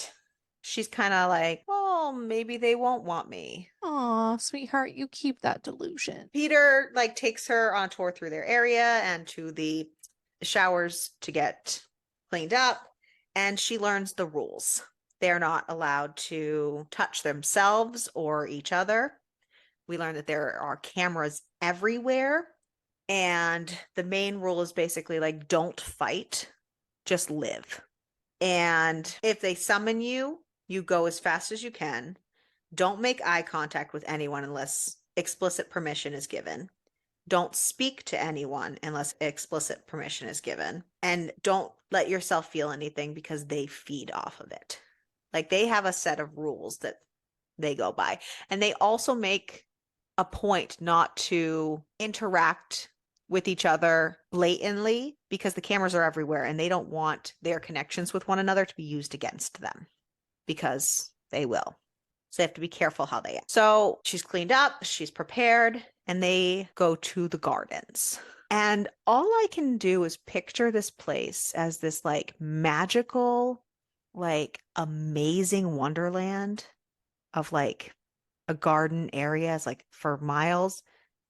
she's kind of like, well, maybe they won't want me. Aw, sweetheart, you keep that delusion. Peter like takes her on a tour through their area and to the showers to get cleaned up. And she learns the rules. They're not allowed to touch themselves or each other. We learn that there are cameras everywhere. And the main rule is basically like, don't fight, just live. And if they summon you, you go as fast as you can. Don't make eye contact with anyone unless explicit permission is given. Don't speak to anyone unless explicit permission is given. And don't let yourself feel anything because they feed off of it. Like they have a set of rules that they go by. And they also make a point not to interact with each other blatantly because the cameras are everywhere and they don't want their connections with one another to be used against them because they will. So they have to be careful how they act. So she's cleaned up, she's prepared, and they go to the gardens. And all I can do is picture this place as this like magical, like amazing wonderland of like a garden area is like for miles,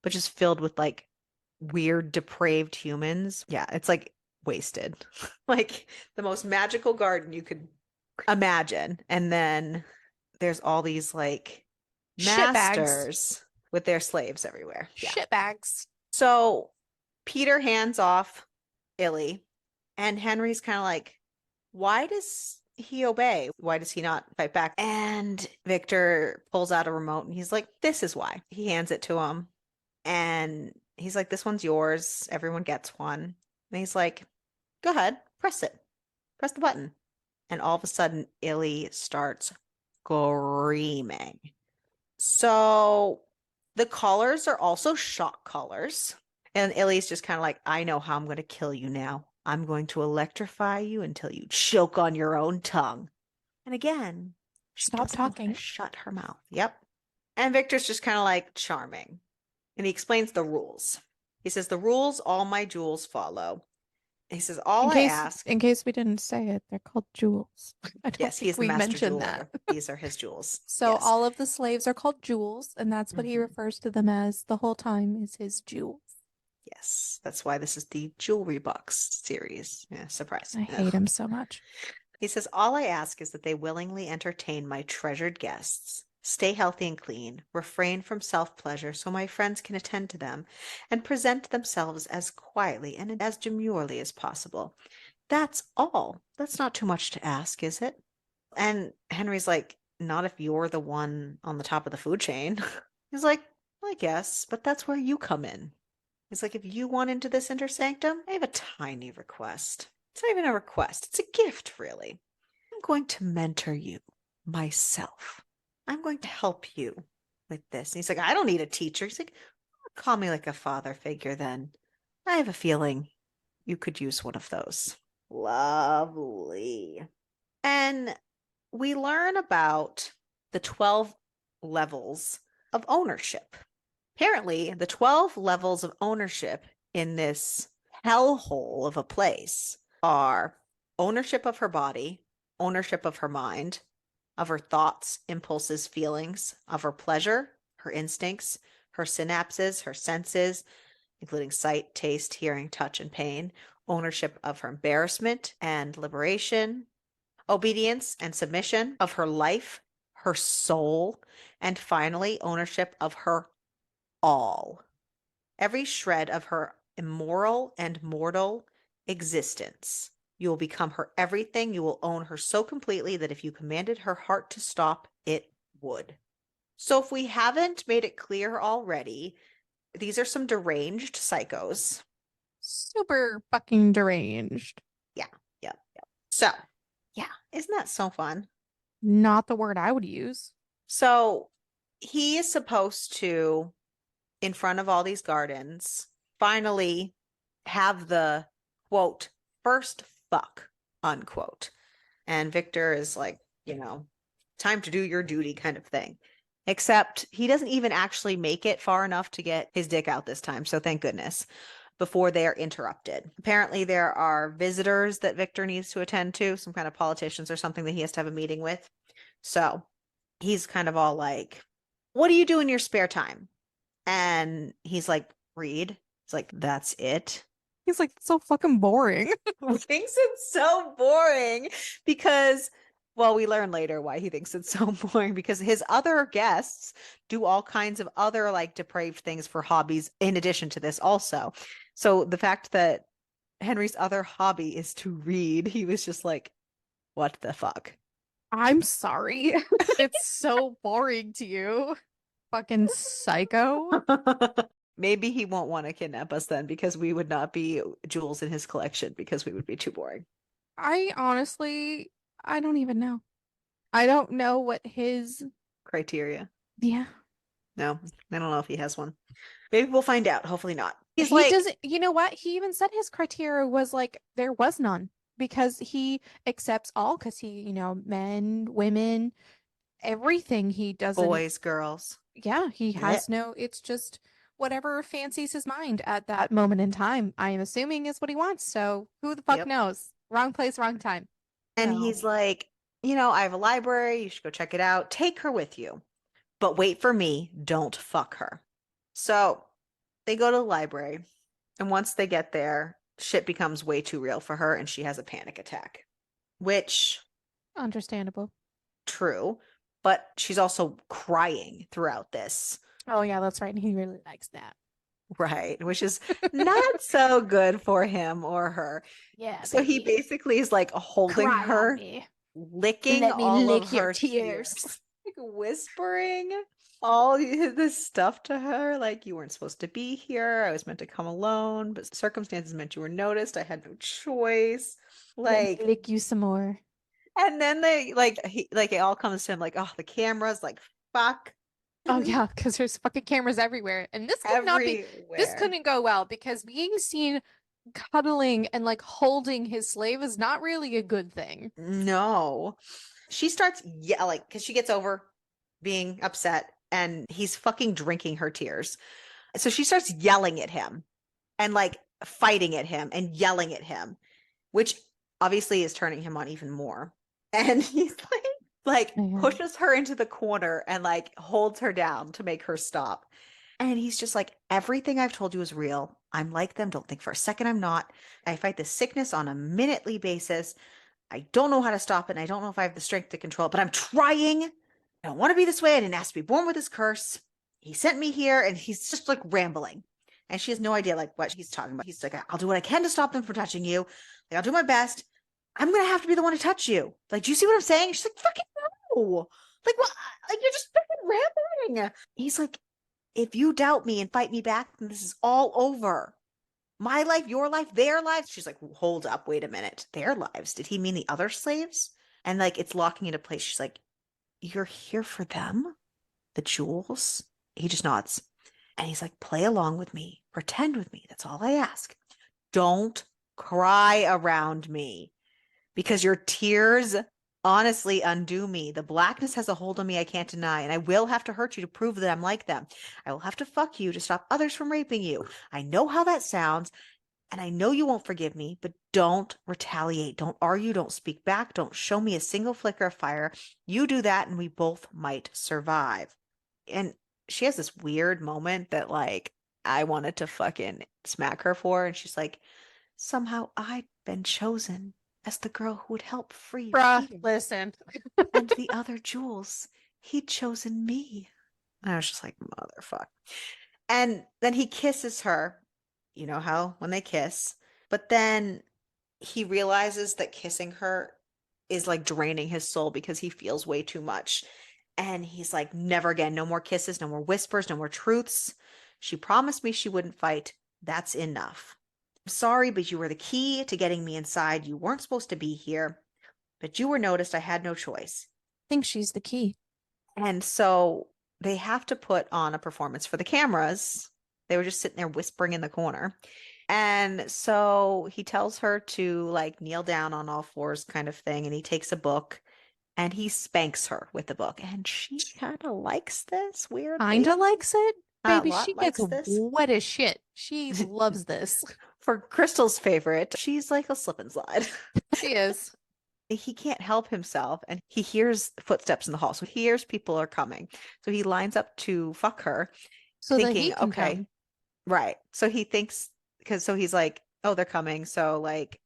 but just filled with like weird, depraved humans. Yeah, it's like wasted. Like the most magical garden you could imagine. And then there's all these like Shitbags. masters with their slaves everywhere. Yeah. Shitbags. So Peter hands off Illy, and Henry's kind of like, why does he obey? Why does he not fight back? And Victor pulls out a remote and he's like, this is why. He hands it to him and he's like, this one's yours. Everyone gets one. And he's like, go ahead, press it. Press the button. And all of a sudden, Illy starts screaming. So the collars are also shock collars. And Illy's just kind of like, I know how I'm going to kill you now. I'm going to electrify you until you choke on your own tongue. And again, she Stop doesn't know how to talking. shut her mouth. Yep. And Victor's just kind of like charming. And he explains the rules. He says, the rules all my jewels follow. He says, all I ask. In case we didn't say it, they're called jewels. I don't Yes, he think is the we master mentioned that. jeweler. These are his jewels. So Yes. all of the slaves are called jewels, and that's what he Mhm. refers to them as the whole time is his jewels. Yes, that's why this is the jewelry box series. Yeah, surprise. I hate him so much. He says, all I ask is that they willingly entertain my treasured guests, stay healthy and clean, refrain from self-pleasure so my friends can attend to them, and present themselves as quietly and as demurely as possible. That's all. That's not too much to ask, is it? And Henry's like, not if you're the one on the top of the food chain. He's like, I guess, but that's where you come in. He's like, if you want into this inner sanctum, I have a tiny request. It's not even a request, it's a gift, really. I'm going to mentor you myself. I'm going to help you with this. And he's like, I don't need a teacher. He's like, call me like a father figure then. I have a feeling you could use one of those. Lovely. And we learn about the 12 levels of ownership. Apparently, the 12 levels of ownership in this hellhole of a place are ownership of her body, ownership of her mind, of her thoughts, impulses, feelings, of her pleasure, her instincts, her synapses, her senses, including sight, taste, hearing, touch, and pain, ownership of her embarrassment and liberation, obedience and submission of her life, her soul, and finally, ownership of her all. Every shred of her immoral and mortal existence. You will become her everything. You will own her so completely that if you commanded her heart to stop, it would. So if we haven't made it clear already, these are some deranged psychos. Super fucking deranged. Yeah, yeah, yeah. So, yeah, isn't that so fun? Not the word I would use. So he is supposed to, in front of all these gardens, finally have the quote, first fuck, unquote. And Victor is like, time to do your duty kind of thing. Except he doesn't even actually make it far enough to get his dick out this time. So thank goodness. Before they are interrupted. Apparently, there are visitors that Victor needs to attend to, some kind of politicians or something that he has to have a meeting with. So he's kind of all like, what do you do in your spare time? And he's like, read. It's like, that's it. He's like, so fucking boring. He thinks it's so boring because, well, we learn later why he thinks it's so boring because his other guests do all kinds of other like depraved things for hobbies in addition to this also. So the fact that Henry's other hobby is to read, he was just like, what the fuck? I'm sorry. It's so boring to you. Fucking psycho. Maybe he won't want to kidnap us then because we would not be jewels in his collection because we would be too boring. I honestly, I don't even know. I don't know what his, Criteria. yeah. No, I don't know if he has one. Maybe we'll find out. Hopefully not. He's He like, doesn't, you know what? He even said his criteria was like, there was none because he accepts all, because he, men, women, everything. He doesn't, boys, girls. yeah, he Yeah. has no, it's just whatever fancies his mind at that moment in time. I am assuming is what he wants. So who the fuck Yep. knows? Wrong place, wrong time. And So, he's like, I have a library. You should go check it out. Take her with you. But wait for me. Don't fuck her. So they go to the library. And once they get there, shit becomes way too real for her and she has a panic attack, which, understandable. true. But she's also crying throughout this. Oh, yeah, that's right. And he really likes that. Right, which is not so good for him or her. Yeah, So he baby. basically is like holding Cry on her, me. licking Let me all of lick your her tears. like whispering all this stuff to her, like, you weren't supposed to be here. I was meant to come alone, but circumstances meant you were noticed. I had no choice. Let me Like, lick you some more. and then they it all comes to him like, oh, the cameras, like, fuck. Oh yeah, because there's fucking cameras everywhere. And this Everywhere. couldn't go well because being seen cuddling and like holding his slave is not really a good thing. No. She starts yelling because she gets over being upset and he's fucking drinking her tears. So she starts yelling at him and like fighting at him and yelling at him, which obviously is turning him on even more. And he's like Yeah. pushes her into the corner and like holds her down to make her stop. And he's just like, everything I've told you is real. I'm like them. Don't think for a second I'm not. I fight this sickness on a minutely basis. I don't know how to stop it. And I don't know if I have the strength to control it, but I'm trying. I don't want to be this way. I didn't ask to be born with this curse. He sent me here and he's just like rambling. And she has no idea like what he's talking about. He's like, I'll do what I can to stop them from touching you. Like, I'll do my best. I'm going to have to be the one to touch you. Like, do you see what I'm saying? She's like, fucking no. Like, what? Like, you're just fucking rambling. He's like, if you doubt me and fight me back, then this is all over. My life, your life, their lives. She's like, hold up, wait a minute. Their lives? Did he mean the other slaves? And like, it's locking into place. She's like, you're here for them? The jewels? He just nods. And he's like, play along with me. Pretend with me. That's all I ask. Don't cry around me because your tears honestly undo me. The blackness has a hold on me I can't deny, and I will have to hurt you to prove that I'm like them. I will have to fuck you to stop others from raping you. I know how that sounds. And I know you won't forgive me, but don't retaliate. Don't argue. Don't speak back. Don't show me a single flicker of fire. You do that, and we both might survive. And she has this weird moment that, like, I wanted to fucking smack her for. And she's like, somehow I'd been chosen as the girl who would help free Bruh, Peter. listen. And the other Jules, he'd chosen me. And I was just like, motherfuck. And then he kisses her. You know how when they kiss, but then he realizes that kissing her is like draining his soul because he feels way too much. And he's like, never again, no more kisses, no more whispers, no more truths. She promised me she wouldn't fight. That's enough. I'm sorry, but you were the key to getting me inside. You weren't supposed to be here, but you were noticed. I had no choice. Think she's the key. And so they have to put on a performance for the cameras. They were just sitting there whispering in the corner. And so he tells her to like kneel down on all fours kind of thing. And he takes a book and he spanks her with the book. And she kind of likes this weirdly. Kinda likes it. A Baby, she lot gets likes this. wet as shit. She loves this. For Crystal's favorite, she's like a slip and slide. She is. He can't help himself and he hears footsteps in the hall. So he hears people are coming. So he lines up to fuck her, So that thinking, he can okay, come. right. So he thinks, because so he's like, oh, they're coming. So like,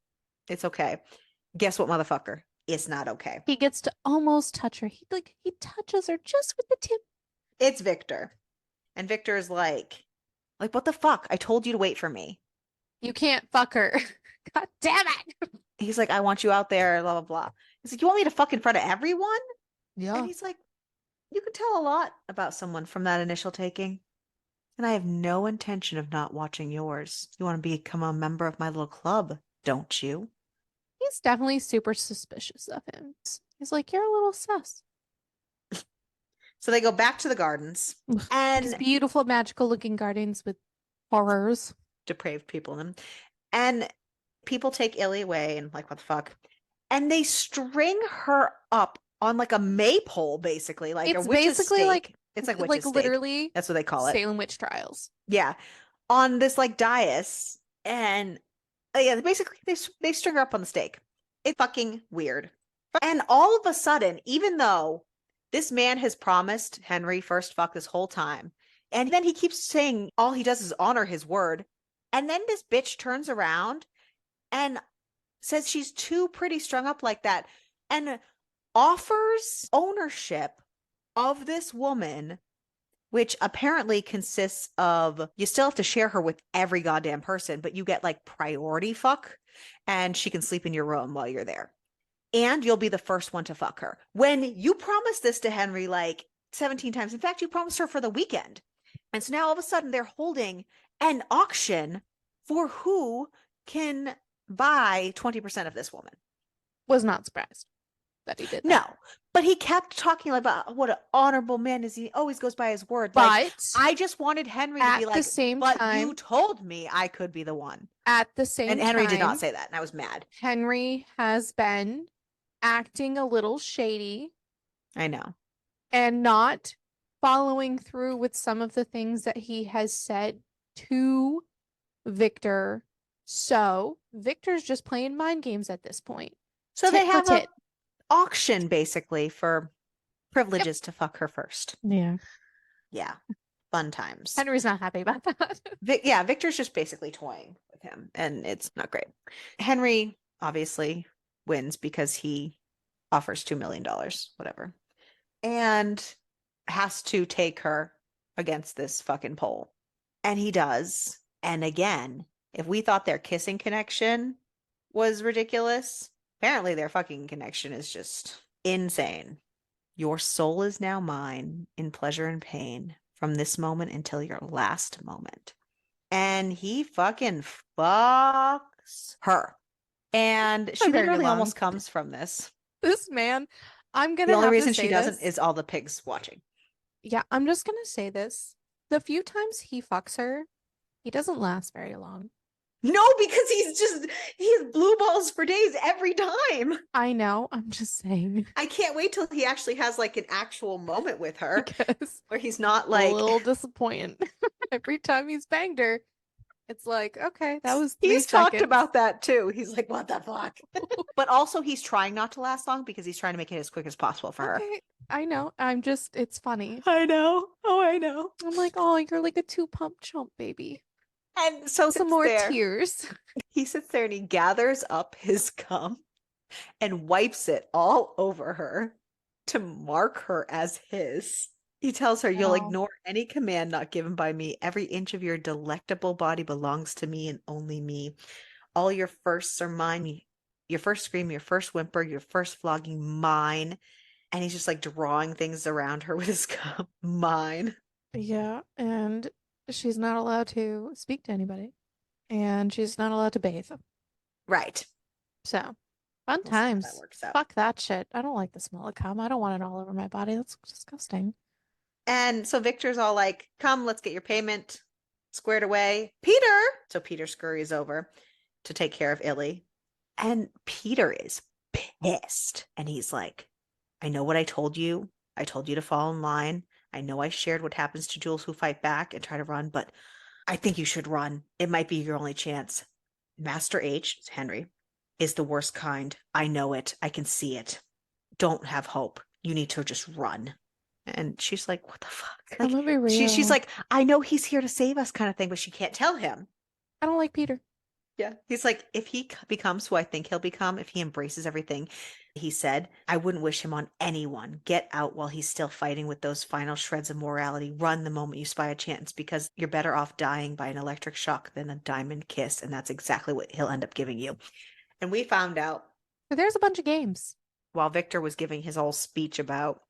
it's okay. Guess what, motherfucker? It's not okay. He gets to almost touch her. He touches her just with the tip. It's Victor. And Victor is like, what the fuck? I told you to wait for me. You can't fuck her. God damn it. He's like, I want you out there, blah, blah, blah. He's like, you want me to fuck in front of everyone? Yeah. And he's like, you could tell a lot about someone from that initial taking. And I have no intention of not watching yours. You want to become a member of my little club, don't you? He's definitely super suspicious of him. He's like, you're a little sus. So they go back to the gardens These and beautiful, magical looking gardens with horrors. depraved people in them. And people take Illy away and like, what the fuck? And they string her up on like a maypole, basically, like It's a witch's basically stake. like It's like witch's stake. literally That's what they call it. Salem witch trials. Yeah. On this like dais. And yeah, basically they string her up on the stake. It's fucking weird. And all of a sudden, even though this man has promised Henry first fuck this whole time, and then he keeps saying all he does is honor his word, and then this bitch turns around and says she's too pretty strung up like that and offers ownership of this woman, which apparently consists of you still have to share her with every goddamn person, but you get like priority fuck and she can sleep in your room while you're there. And you'll be the first one to fuck her. When you promised this to Henry like 17 times. In fact, you promised her for the weekend. And so now all of a sudden they're holding an auction for who can buy 20% of this woman. Was not surprised that he did that. No, but he kept talking about what an honorable man is. He always goes by his word. But like, I just wanted Henry to be at like, the same but time, you told me I could be the one. at the same And Henry did not time, say that, and I was mad. Henry has been acting a little shady I know. and not following through with some of the things that he has said to Victor. So Victor's just playing mind games at this point. So Tit they for have an tit. auction basically for privileges to fuck her first. Yeah. Yeah, fun times. Henry's not happy about that. Yeah, Victor's just basically toying with him, and it's not great. Henry obviously wins because he offers $2 million, whatever, and has to take her against this fucking pole. And he does. And again, if we thought their kissing connection was ridiculous, apparently their fucking connection is just insane. Your soul is now mine in pleasure and pain from this moment until your last moment. And he fucking fucks her. And she very literally long. almost comes from this. This man, I'm gonna The only have reason to say she doesn't this. is all the pigs watching. Yeah, I'm just gonna say this. The few times he fucks her, he doesn't last very long. No, because he has blue balls for days every time. I know, I'm just saying. I can't wait till he actually has like an actual moment with her Because where he's not a like little disappointing every time he's banged her. It's like, okay, that was He's 3 seconds. talked about that too. He's like, what the fuck? But also he's trying not to last long because he's trying to make it as quick as possible for her. Okay, I know. It's funny. I know. Oh, I know. I'm like, oh, you're like a two-pump chump, baby. And so Some sits more there. tears. He sits there and he gathers up his cum and wipes it all over her to mark her as his. He tells her, you'll Wow. ignore any command not given by me. Every inch of your delectable body belongs to me and only me. All your firsts are mine. Your first scream, your first whimper, your first flogging, mine. And he's just like drawing things around her with his cup. Mine. Yeah, and she's not allowed to speak to anybody, and she's not allowed to bathe. Right. So, fun We'll see how that times. works out. Fuck that shit. I don't like the smell of cum. I don't want it all over my body. That's disgusting. And so Victor's all like, come, let's get your payment squared away. Peter! So Peter scurries over to take care of Illy. And Peter is pissed. And he's like, I know what I told you. I told you to fall in line. I know I shared what happens to Jules who fight back and try to run, but I think you should run. It might be your only chance. Master H, Henry, is the worst kind. I know it. I can see it. Don't have hope. You need to just run. And she's like, what the fuck? I'm Like, gonna be real. she's like, I know he's here to save us kind of thing, but she can't tell him. I don't like Peter. Yeah. He's like, if he becomes who I think he'll become, if he embraces everything he said, I wouldn't wish him on anyone. Get out while he's still fighting with those final shreds of morality. Run the moment you spy a chance because you're better off dying by an electric shock than a diamond kiss. And that's exactly what he'll end up giving you. And we found out But there's a bunch of games. while Victor was giving his whole speech about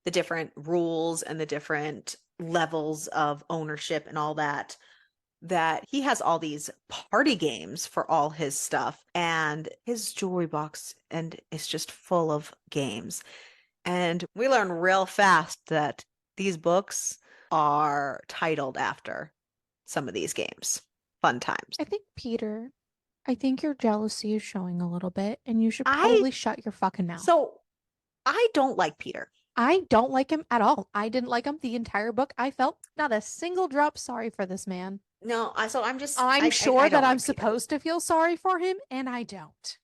the different rules and the different levels of ownership and all that, that he has all these party games for all his stuff and his jewelry box and it's just full of games. And we learn real fast that these books are titled after some of these games. Fun times. I think Peter, I think your jealousy is showing a little bit, and you should I probably shut your fucking mouth. So I don't like Peter. I don't like him at all. I didn't like him the entire book. I felt not a single drop sorry for this man. No, I'm just I'm sure I that don't I'm like Peter. supposed to feel sorry for him, and I don't.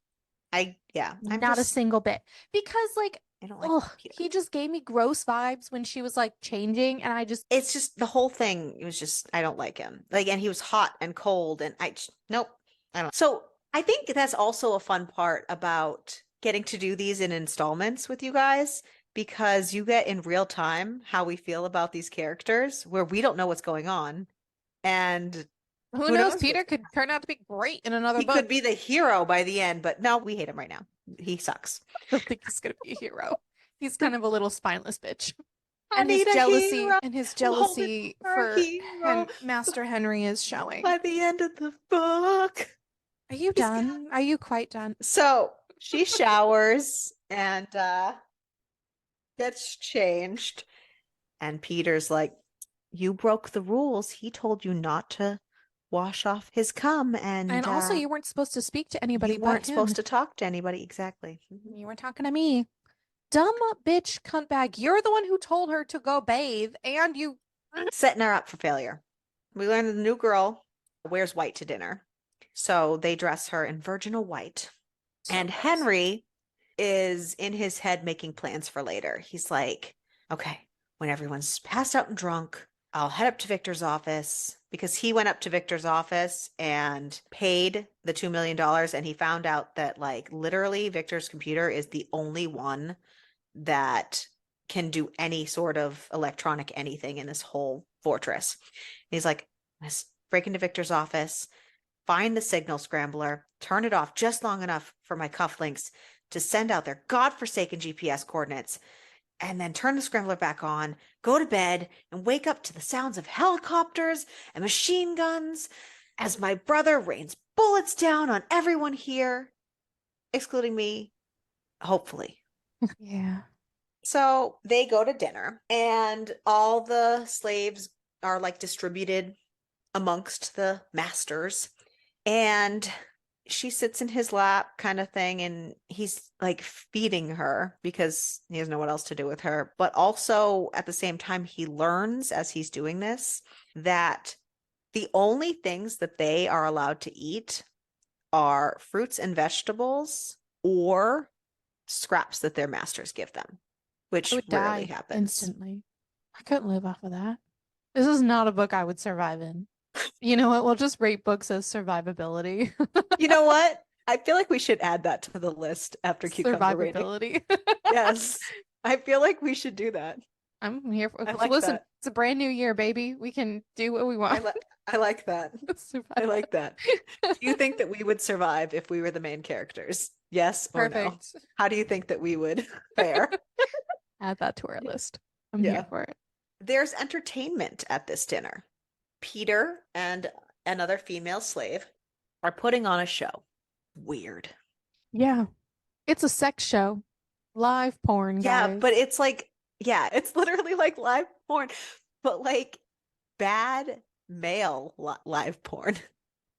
I'm Not a just single bit. Because, like, I don't like oh, Peter. he just gave me gross vibes when she was like changing, and I just It's just the whole thing. It was just I don't like him. Like, and he was hot and cold, and nope, I don't. So I think that's also a fun part about getting to do these in installments with you guys because you get in real time how we feel about these characters where we don't know what's going on, and who who knows? knows Peter what's could turn out to be great in another he book. could be the hero by the end, but no, we hate him right now. He sucks. I don't think he's gonna be a hero. He's kind of a little spineless bitch. I And need his a jealousy hero. and his I'm holding jealousy for a for hero. Master Henry is showing. By the end of the book. Are you done? Are you quite done? So she showers and gets changed. And Peter's like, you broke the rules. He told you not to wash off his cum. And also, you weren't supposed to speak to anybody you but weren't him. supposed to talk to anybody. Exactly. You weren't talking to me. Dumb bitch cuntbag. You're the one who told her to go bathe, and you. Setting her up for failure. We learn the new girl wears white to dinner. So they dress her in virginal white. And Henry is in his head making plans for later. He's like, okay, when everyone's passed out and drunk, I'll head up to Victor's office because he went up to Victor's office and paid the $2 million. And he found out that, like, literally Victor's computer is the only one that can do any sort of electronic anything in this whole fortress. He's like, let's break into Victor's office, find the signal scrambler, turn it off just long enough for my cufflinks to send out their godforsaken GPS coordinates, and then turn the scrambler back on, go to bed, and wake up to the sounds of helicopters and machine guns as my brother rains bullets down on everyone here, excluding me, hopefully. Yeah. So they go to dinner, and all the slaves are like distributed amongst the masters. And she sits in his lap kind of thing, and he's like feeding her because he doesn't know what else to do with her. But also at the same time, he learns as he's doing this that The only things that they are allowed to eat are fruits and vegetables or scraps that their masters give them, I which would rarely die happens. instantly. I couldn't live off of that. This is not a book I would survive in. You know what? We'll just rate books as survivability. You know what? I feel like we should add that to the list after cucumber rating. Survivability. Yes, I feel like we should do that. I'm here for I so like listen, that. it's a brand new year, baby. We can do what we I want. like I like that. I Survive. like that. Do you think that we would survive if we were the main characters? Yes or no? Perfect. How do you think that we would fare? Add that to our list. I'm here Yeah. for it. There's entertainment at this dinner. Peter and another female slave are putting on a show. Weird. Yeah. It's a sex show. Live porn, Yeah, but guys. it's like, yeah, it's literally like live porn, but like bad male live porn.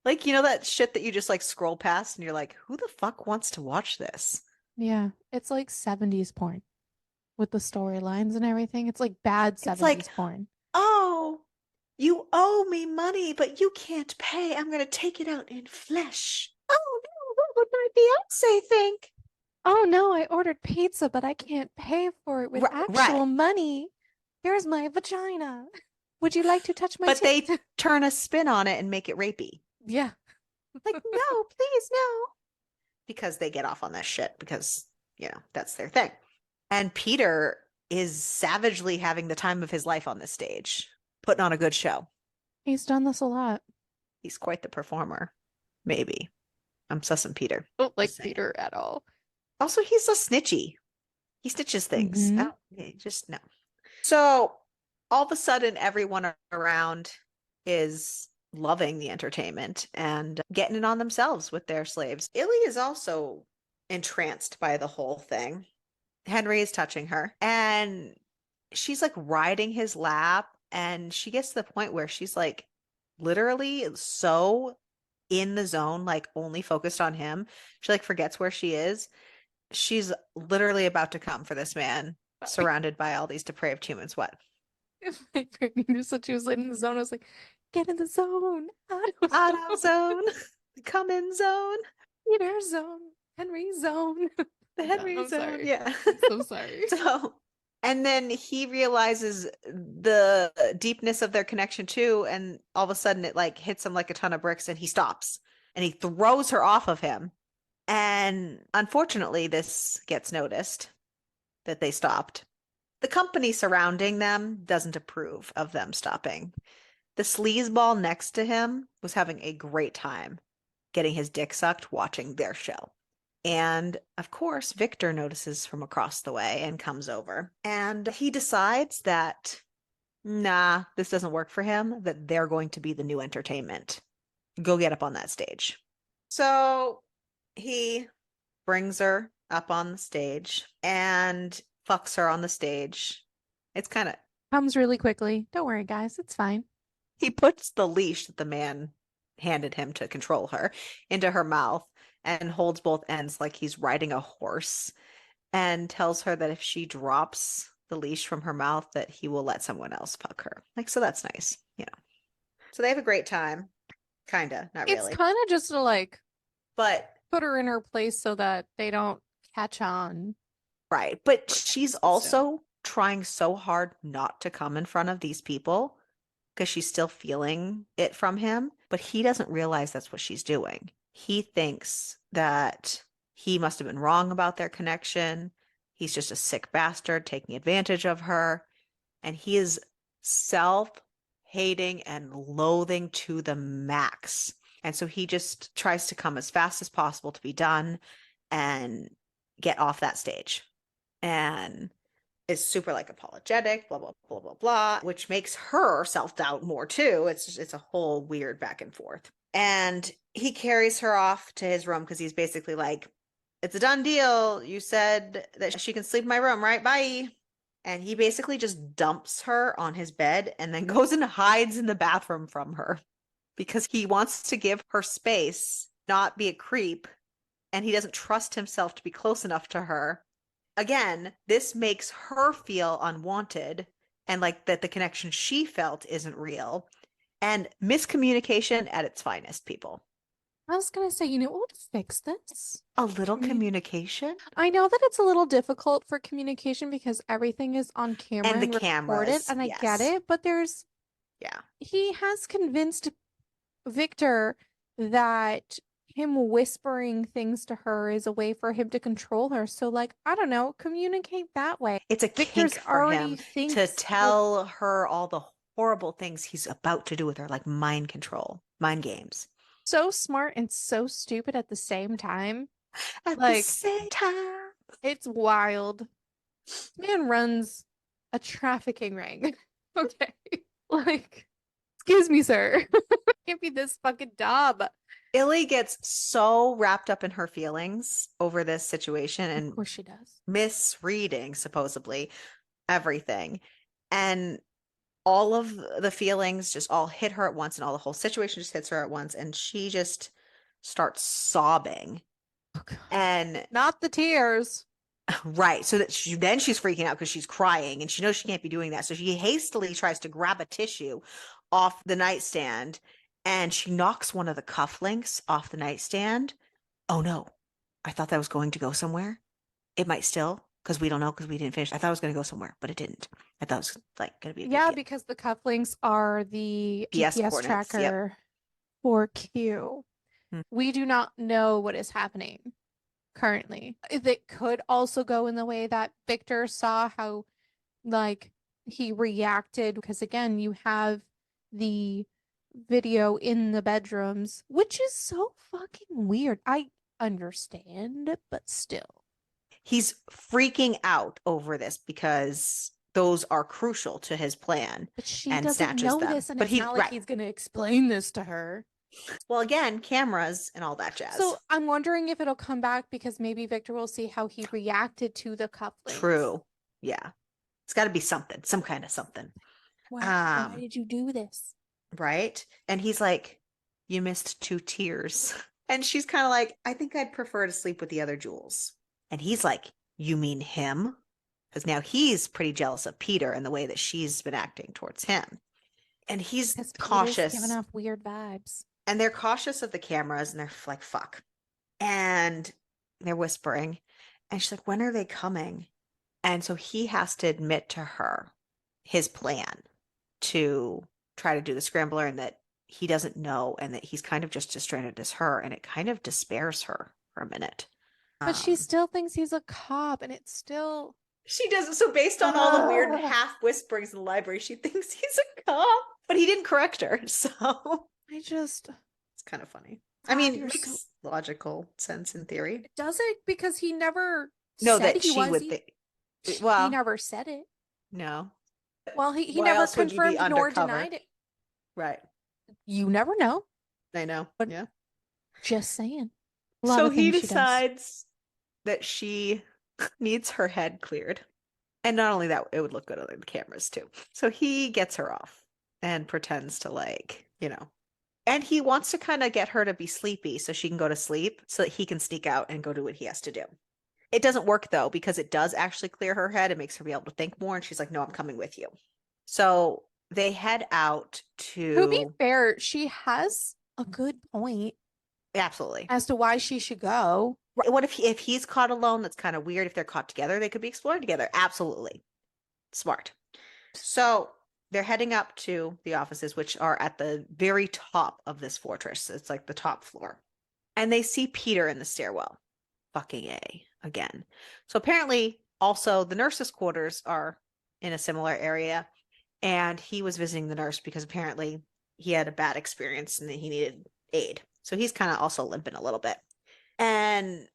Like, you know, that shit that you just like scroll past and you're like, who the fuck wants to watch this? Yeah. It's like 70s porn with the storylines and everything. It's like bad It's like, 70s porn. oh, you owe me money, but you can't pay. I'm gonna take it out in flesh. Oh no, what would my fiance think? Oh no, I ordered pizza, but I can't pay for it with Right. actual money. Here's my vagina. Would you like to touch my But they tit? turn a spin on it and make it rapey. Yeah. Like, no, please, no. Because they get off on this shit because, you know, that's their thing. And Peter is savagely having the time of his life on this stage, putting on a good show. He's done this a lot. He's quite the performer. Maybe. I'm sussing Peter. Don't like Just saying. Peter at all. Also, he's so snitchy. He snitches things. Mhm. Just no. So all of a sudden, everyone around is loving the entertainment and getting it on themselves with their slaves. Illy is also entranced by the whole thing. Henry is touching her and she's like riding his lap. And she gets to the point where she's like literally so in the zone, like only focused on him. She like forgets where she is. She's literally about to come for this man, surrounded by all these depraved humans. What? My brain just said she was in the zone. I was like, get in the zone. Out of zone, come in zone, Peter zone. Henry zone. the Henry I'm zone. sorry. Yeah. I'm so sorry. So, and then he realizes the deepness of their connection too, and all of a sudden it like hits him like a ton of bricks, and he stops and he throws her off of him. And unfortunately, this gets noticed that they stopped. The company surrounding them doesn't approve of them stopping. The sleazeball next to him was having a great time getting his dick sucked watching their show. And of course, Victor notices from across the way and comes over. And he decides that, nah, this doesn't work for him, that they're going to be the new entertainment. Go get up on that stage. So he brings her up on the stage and fucks her on the stage. It's kind of, Comes really quickly. Don't worry, guys. It's fine. he puts the leash that the man handed him to control her into her mouth and holds both ends like he's riding a horse and tells her that if she drops the leash from her mouth that he will let someone else fuck her. Like, so that's nice, you know. So they have a great time. Kinda, not It's really. kind of just to like But put her in her place so that they don't catch on. right. But she's So also trying so hard not to come in front of these people because she's still feeling it from him. But he doesn't realize that's what she's doing. He thinks that he must have been wrong about their connection. He's just a sick bastard taking advantage of her. And he is self hating and loathing to the max. And so he just tries to come as fast as possible to be done and get off that stage. And is super like apologetic, blah, blah, blah, blah, blah, which makes her self-doubt more too. It's a whole weird back and forth. And he carries her off to his room because he's basically like, it's a done deal. You said that she can sleep in my room, right? Bye. And he basically just dumps her on his bed and then goes and hides in the bathroom from her because he wants to give her space, not be a creep, and he doesn't trust himself to be close enough to her. Again, this makes her feel unwanted and like that the connection she felt isn't real. and miscommunication at its finest, people. I was gonna say, what would fix this? A little Commu- communication I know that it's a little difficult for communication because everything is on camera and the and recorded, cameras. and I get Yes. it, but Yeah. he has convinced Victor that him whispering things to her is a way for him to control her. So, like, I don't know, communicate that way. It's a kink Victor's for already him to thinks that tell her all the horrible things he's about to do with her, like mind control, mind games. so smart and so stupid at the same time. At the Like, same time. it's wild. This man runs a trafficking ring. Okay. Like, excuse me, sir. Can't be this fucking dumb. Illy gets so wrapped up in her feelings over this situation Of and course she does. misreading, supposedly, everything. And all of the feelings just all hit her at once, and all the whole situation just hits her at once. And she just starts sobbing. Oh, God. And Not the tears. right. So that then she's freaking out because she's crying and she knows she can't be doing that. So she hastily tries to grab a tissue off the nightstand and she knocks one of the cufflinks off the nightstand. Oh no. I thought that was going to go somewhere. It might still, because we don't know, because we didn't finish. I thought it was going to go somewhere, but it didn't. I thought it was like going to be a big Yeah, deal. because the cufflinks are the PS GPS coordinates. Yep. tracker for Q. Hmm. We do not know what is happening currently. It could also go in the way that Victor saw how, like, he reacted, because again, you have the video in the bedrooms, which is so fucking weird. I understand, but still. He's freaking out over this because those are crucial to his plan But she and doesn't snatches know them. this, and But it's not like right. he's gonna explain this to her. Well, again, cameras and all that jazz. So I'm wondering if it'll come back because maybe Victor will see how he reacted to the cufflinks. True. Yeah. It's got to be something, some kind of something. Why did you do this? Right? And he's like, you missed 2 tears. And she's kind of like, I think I'd prefer to sleep with the other jewels. And he's like, you mean him? Because now he's pretty jealous of Peter and the way that she's been acting towards him. And he's Because Peter's cautious. giving off weird vibes. And they're cautious of the cameras and they're like, fuck. And they're whispering. And she's like, when are they coming? And so he has to admit to her his plan to try to do the scrambler and that he doesn't know and that he's kind of just as stranded as her. And it kind of despairs her for a minute. But she still thinks he's a cop, and it's still. She doesn't. So based on all the weird half whisperings in the library, she thinks he's a cop, but he didn't correct her. So it's kind of funny. God, I mean, it makes logical sense in theory. Does it? Because he never No, said that he she was. would think. Well, he never said it. No. Well, he Why never else would you be confirmed nor undercover? denied it. Right. You never know. I know. But yeah. Just saying. A lot So of he things she does. decides that she needs her head cleared. And not only that, it would look good on the cameras too. So he gets her off and pretends to and he wants to kind of get her to be sleepy so she can go to sleep so that he can sneak out and go do what he has to do. It doesn't work though, because it does actually clear her head. It makes her be able to think more. And she's like, no, I'm coming with you. So they head out To be to. fair, she has a good point Absolutely. as to why she should go. Right. What if he's caught alone? That's kind of weird. If they're caught together, they could be exploring together. Absolutely. Smart. So they're heading up to the offices, which are at the very top of this fortress. It's like the top floor. And they see Peter in the stairwell. Fucking A again. So apparently also the nurses' quarters are in a similar area. And he was visiting the nurse because apparently he had a bad experience and that he needed aid. So he's kind of also limping a little bit. And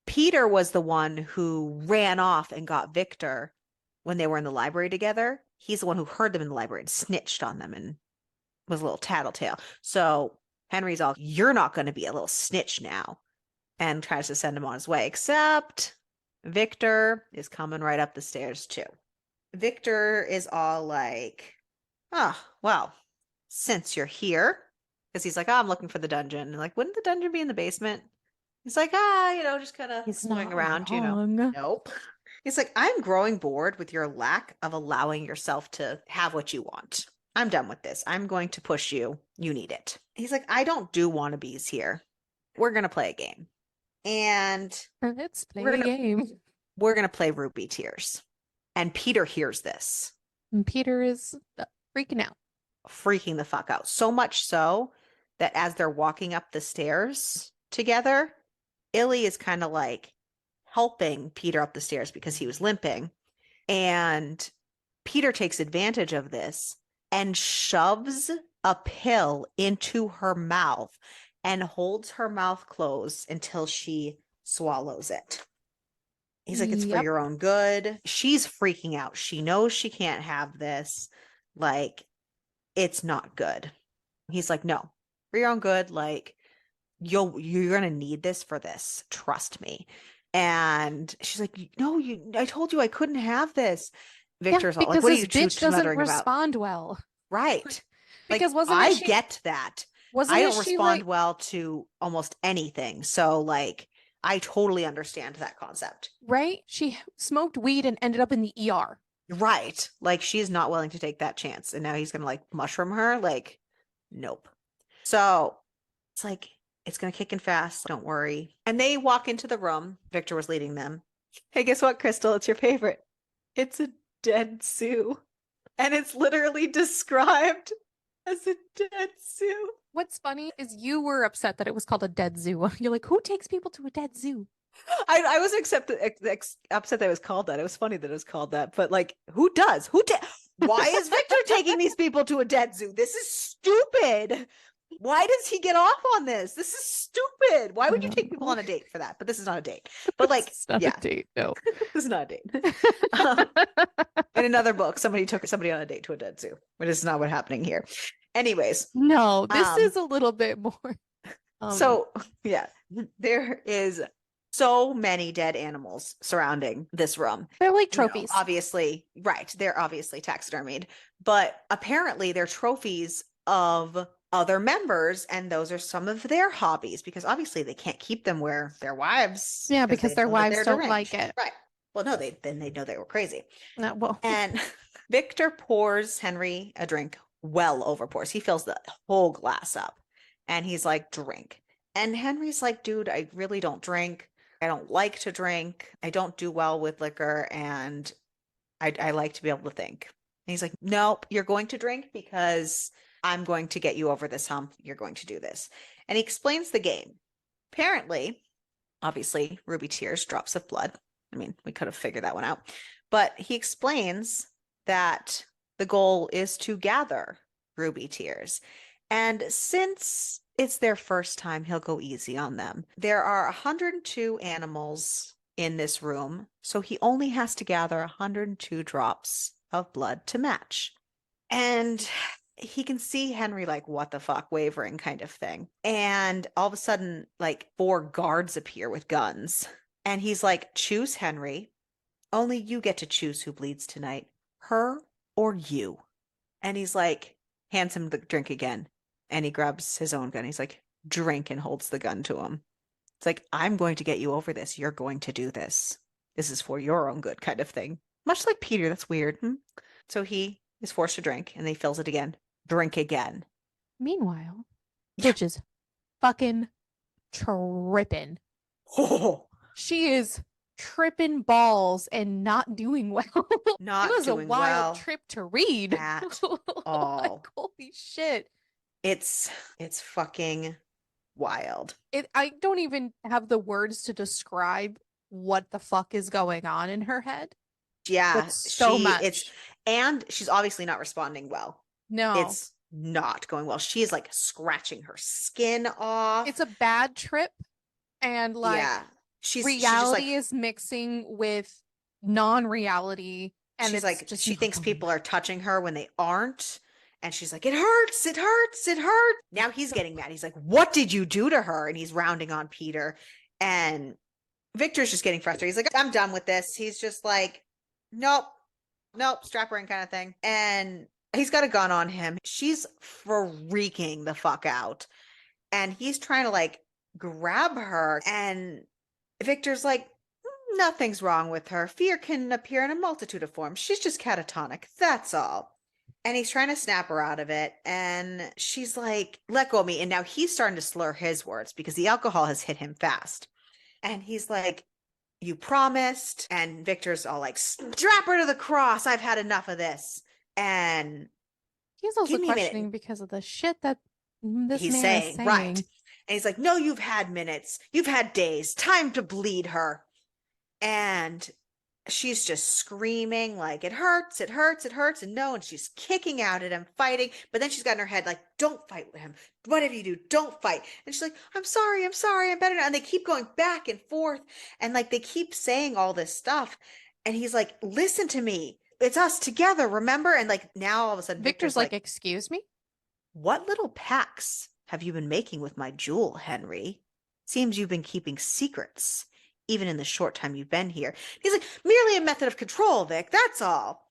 Peter was the one who ran off and got Victor when they were in the library together. He's the one who heard them in the library and snitched on them and was a little tattletale. So Henry's all, you're not going to be a little snitch now, and tries to send him on his way, except Victor is coming right up the stairs too. Victor is all like, oh, well, since you're here, because he's like, oh, I'm looking for the dungeon. And like, wouldn't the dungeon be in the basement? He's like, just kind of going around, Nope. He's like, I'm growing bored with your lack of allowing yourself to have what you want. I'm done with this. I'm going to push you. You need it. He's like, I don't do wannabes here. We're going to play a game. And Let's play we're a gonna game. we're going to play Ruby Tears. And Peter hears this, And Peter is freaking out. freaking the fuck out. So much so that as they're walking up the stairs together, Illy is kind of like helping Peter up the stairs because he was limping. And Peter takes advantage of this and shoves a pill into her mouth and holds her mouth closed until she swallows it. He's like, it's for Yep. your own good. She's freaking out. She knows she can't have this. Like, it's not good. He's like, no, for your own good. Like, you're gonna need this for this. Trust me. And she's like, no, I told you I couldn't have this. Yeah, Victor's all like, because what are this you bitch doesn't muttering about? respond well. Right. Like, Because I get that. wasn't I it don't she respond like well to almost anything. So, like, I totally understand that concept. right? She smoked weed and ended up in the ER. Right. Like, she's not willing to take that chance. And now he's going to, like, mushroom her. Like, nope. So it's like, it's going to kick in fast. Don't worry. And they walk into the room. Victor was leading them. Hey, guess what, Crystal? It's your favorite. It's a dead zoo. And it's literally described as a dead zoo. What's funny is you were upset that it was called a dead zoo. You're like, who takes people to a dead zoo? I was upset that it was called that. It was funny that it was called that, but like, who does? Why is Victor taking these people to a dead zoo? This is stupid. Why does he get off on this? This is stupid. Why would you take people on a date for that? But this is not a date. But like, It's not yeah, a date, no. this is not a date. In another book, somebody took somebody on a date to a dead zoo, but it's not what's happening here. Anyways, No, this is a little bit more. so yeah, there is so many dead animals surrounding this room. They're like You know, trophies. obviously, right. They're obviously taxidermied, but apparently they're trophies of other members, and those are some of their hobbies because obviously they can't keep them where their wives. Yeah, because they their know that wives they're don't deranged. like it. Right. Well, no, then they know they were crazy. Well, And Victor pours Henry a drink, well over pours. He fills the whole glass up, and he's like, drink. And Henry's like, dude, I really don't drink. I don't like to drink. I don't do well with liquor, and I like to be able to think. And he's like, nope, you're going to drink because I'm going to get you over this hump. You're going to do this. And he explains the game. Apparently, obviously, Ruby Tears, drops of blood. I mean, we could have figured that one out. But he explains that the goal is to gather Ruby Tears. And since it's their first time, he'll go easy on them. There are 102 animals in this room, so he only has to gather 102 drops of blood to match. And he can see Henry like, what the fuck, wavering kind of thing. And all of a sudden, like 4 guards appear with guns. And he's like, choose Henry. Only you get to choose who bleeds tonight, her or you. And he's like, hands him the drink again. And he grabs his own gun. He's like, drink, and holds the gun to him. It's like, I'm going to get you over this. You're going to do this. This is for your own good kind of thing. Much like Peter. That's weird. So he is forced to drink, and he fills it again. Drink again. meanwhile, Yeah. bitch is fucking tripping. Oh, She is tripping balls and not doing well. not It was a doing wild well trip to read. at Like, all. holy shit. It's fucking wild. I don't even have the words to describe what the fuck is going on in her head. Yeah, But so much. and she's obviously not responding well. No. It's not going well. She is like scratching her skin off. It's a bad trip, and like yeah. She's just reality like, is mixing with non-reality, and she's it's like, just she not thinks going people well. are touching her when they aren't. And she's like, it hurts, it hurts, it hurts. Now he's getting mad. He's like, what did you do to her? And he's rounding on Peter. And Victor's just getting frustrated. He's like, I'm done with this. He's just like, nope, strap her in kind of thing. And he's got a gun on him. She's freaking the fuck out. And he's trying to like grab her. And Victor's like, nothing's wrong with her. Fear can appear in a multitude of forms. She's just catatonic. That's all. And he's trying to snap her out of it. And she's like, let go of me. And now he's starting to slur his words because the alcohol has hit him fast. And he's like, you promised. And Victor's all like, strap her to the cross. I've had enough of this. And He's also give me a minute. questioning because of the shit that this He's man is saying, right. saying. And he's like, no, you've had minutes. You've had days. Time to bleed her. And she's just screaming like it hurts, it hurts, it hurts. And no, and she's kicking out at him, fighting. But then she's got in her head like, don't fight with him. Whatever you do, don't fight. And she's like, I'm sorry, I'm better now. And they keep going back and forth. And like they keep saying all this stuff. And he's like, listen to me. It's us together, remember? And like now all of a sudden Victor's Victor's like, like, excuse me? what little pacts have you been making with my jewel, Henry? Seems you've been keeping secrets, even in the short time you've been here. He's like, merely a method of control, Vic, that's all.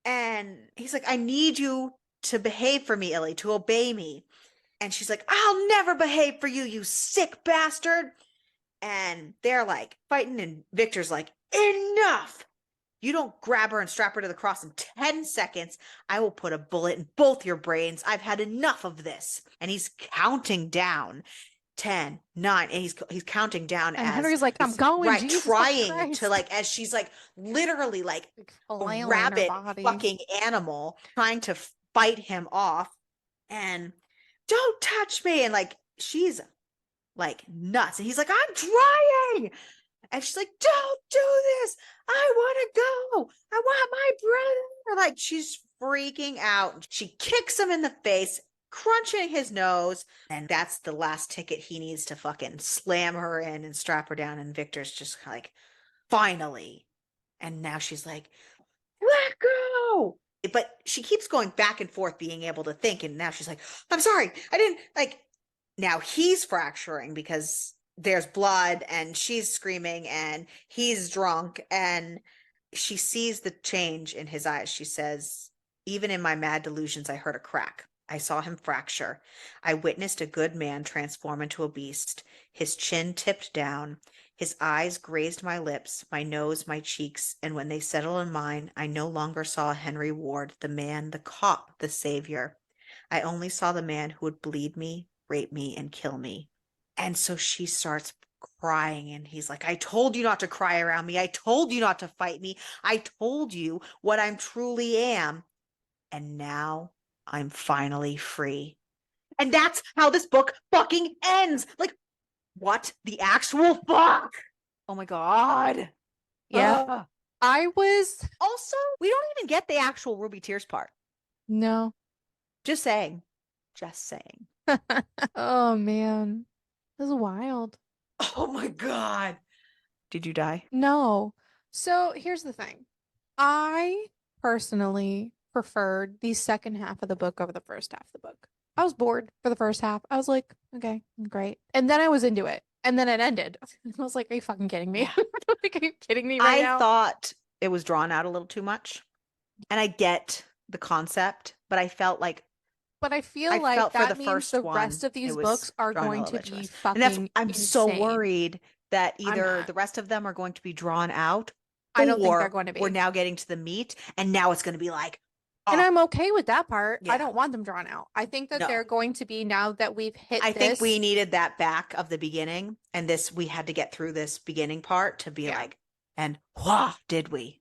And he's like, I need you to behave for me, Illy, to obey me. And she's like, I'll never behave for you, you sick bastard. And they're like fighting, and Victor's like, enough. You don't grab her and strap her to the cross in 10 seconds, I will put a bullet in both your brains. I've had enough of this. And he's counting down 10, 9, and he's counting down And as Henry's like, I'm going, right, Jesus trying Christ. to like, as she's like literally like a flailing her rabid body. fucking animal trying to fight him off. And don't touch me. And like, she's like nuts. And he's like, I'm trying. And she's like, don't do this. I want to go. I want my brother. Like, she's freaking out. She kicks him in the face, crunching his nose. And that's the last ticket he needs to fucking slam her in and strap her down. And Victor's just like, finally. And now she's like, let go. But she keeps going back and forth, being able to think. And now she's like, I'm sorry. I didn't like. Now he's fracturing because there's blood and she's screaming and he's drunk, and she sees the change in his eyes. She says, even in my mad delusions, I heard a crack. I saw him fracture. I witnessed a good man transform into a beast. His chin tipped down. His eyes grazed my lips, my nose, my cheeks, and when they settled in mine, I no longer saw Henry Ward, the man, the cop, the savior. I only saw the man who would bleed me, rape me, and kill me. And so she starts crying, and he's like, I told you not to cry around me. I told you not to fight me. I told you what I'm truly am. And now I'm finally free. And that's how this book fucking ends. Like, what the actual fuck? Oh my God. Yeah. Ugh. I was. Also, we don't even get the actual Ruby Tears part. No. Just saying. Just saying. Oh, man. This is wild. Oh my God. Did you die? No. So here's the thing. I personally preferred the second half of the book over the first half of the book. I was bored for the first half. I was like, okay, great. And then I was into it. And then it ended. I was like, are you fucking kidding me? Yeah. Like, are you kidding me right I now? thought it was drawn out a little too much. And I get the concept, but I felt like But I feel I like felt for the that means first the one, rest of it these was books are drawn a going little to bit too be much. And that's fucking I'm so insane. worried that I'm either not. the rest of them are going to be drawn out, I don't think they're or going to we're be. now getting to the meat, and now it's going to be like, And oh, I'm okay with that part. I yeah, don't want them drawn out. I think that they're no. going to be, now that we've hit I think we this. needed that back of the beginning, and this we had to get through this beginning part to be Yeah. like, and whoa, did we?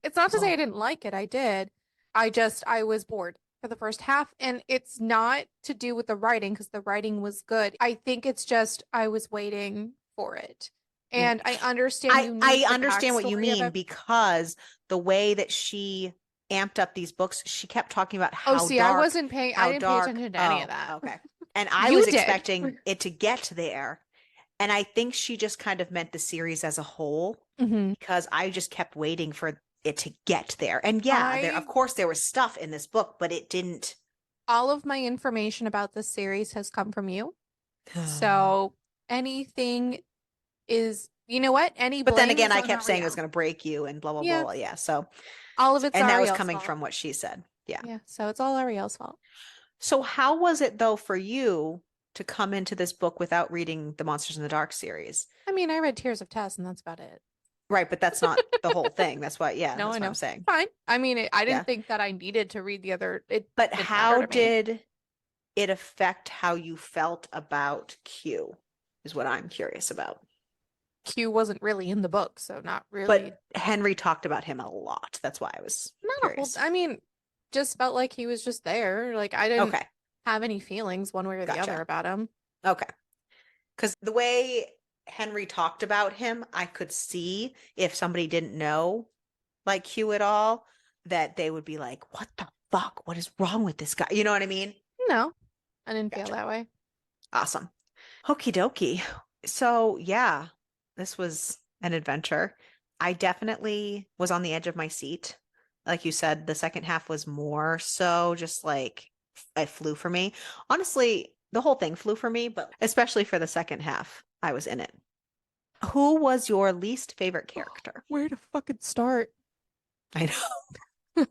It's not to say I Oh. didn't like it. I did. I was bored for the first half, and it's not to do with the writing because the writing was good. I think it's just I was waiting for it. And I understand you need I the understand what you backstory of mean, it. because the way that she amped up these books, she kept talking about Oh, how see, I dark, wasn't paying, I how didn't pay dark. attention to any of Oh, that. okay. And I You was did. expecting it to get there. And I think she just kind of meant the series as a whole, Mhm. because I just kept waiting for it to get there. And yeah, there of course there was stuff in this book, but it didn't. All of my information about this series has come from you. So anything is, you know what? Any But then blame again, is I on kept saying it was Ariel. going to break you and blah blah blah, Yeah, blah. Yeah. So, all of it's and that was Ariel's coming fault. from what she said. Yeah. Yeah, so it's all Ariel's fault. So how was it though for you to come into this book without reading the Monsters in the Dark series? I mean, I read Tears of Tess, and that's about it. Right, but that's not the whole thing. That's why, yeah, No, that's I what I'm know. saying. Fine. I mean, I Yeah. didn't think that I needed to read the other. It But didn't matter how to me. did it affect how you felt about Q, is what I'm curious about. Q wasn't really in the book, so not really. But Henry talked about him a lot. That's why I was Not a whole. curious. I mean, just felt like he was just there. Like I didn't Okay, have any feelings one way or the other gotcha. about him. Okay. Because the way Henry talked about him, I could see if somebody didn't know like Q at all, that they would be like, what the fuck? What is wrong with this guy? You know what I mean? No, I didn't feel Gotcha. that way. Awesome. Okie dokie. So, yeah, this was an adventure. I definitely was on the edge of my seat. Like you said, the second half was more so just like it flew for me. Honestly, the whole thing flew for me, but especially for the second half, I was in it. Who was your least favorite character? Where to fucking start? I know.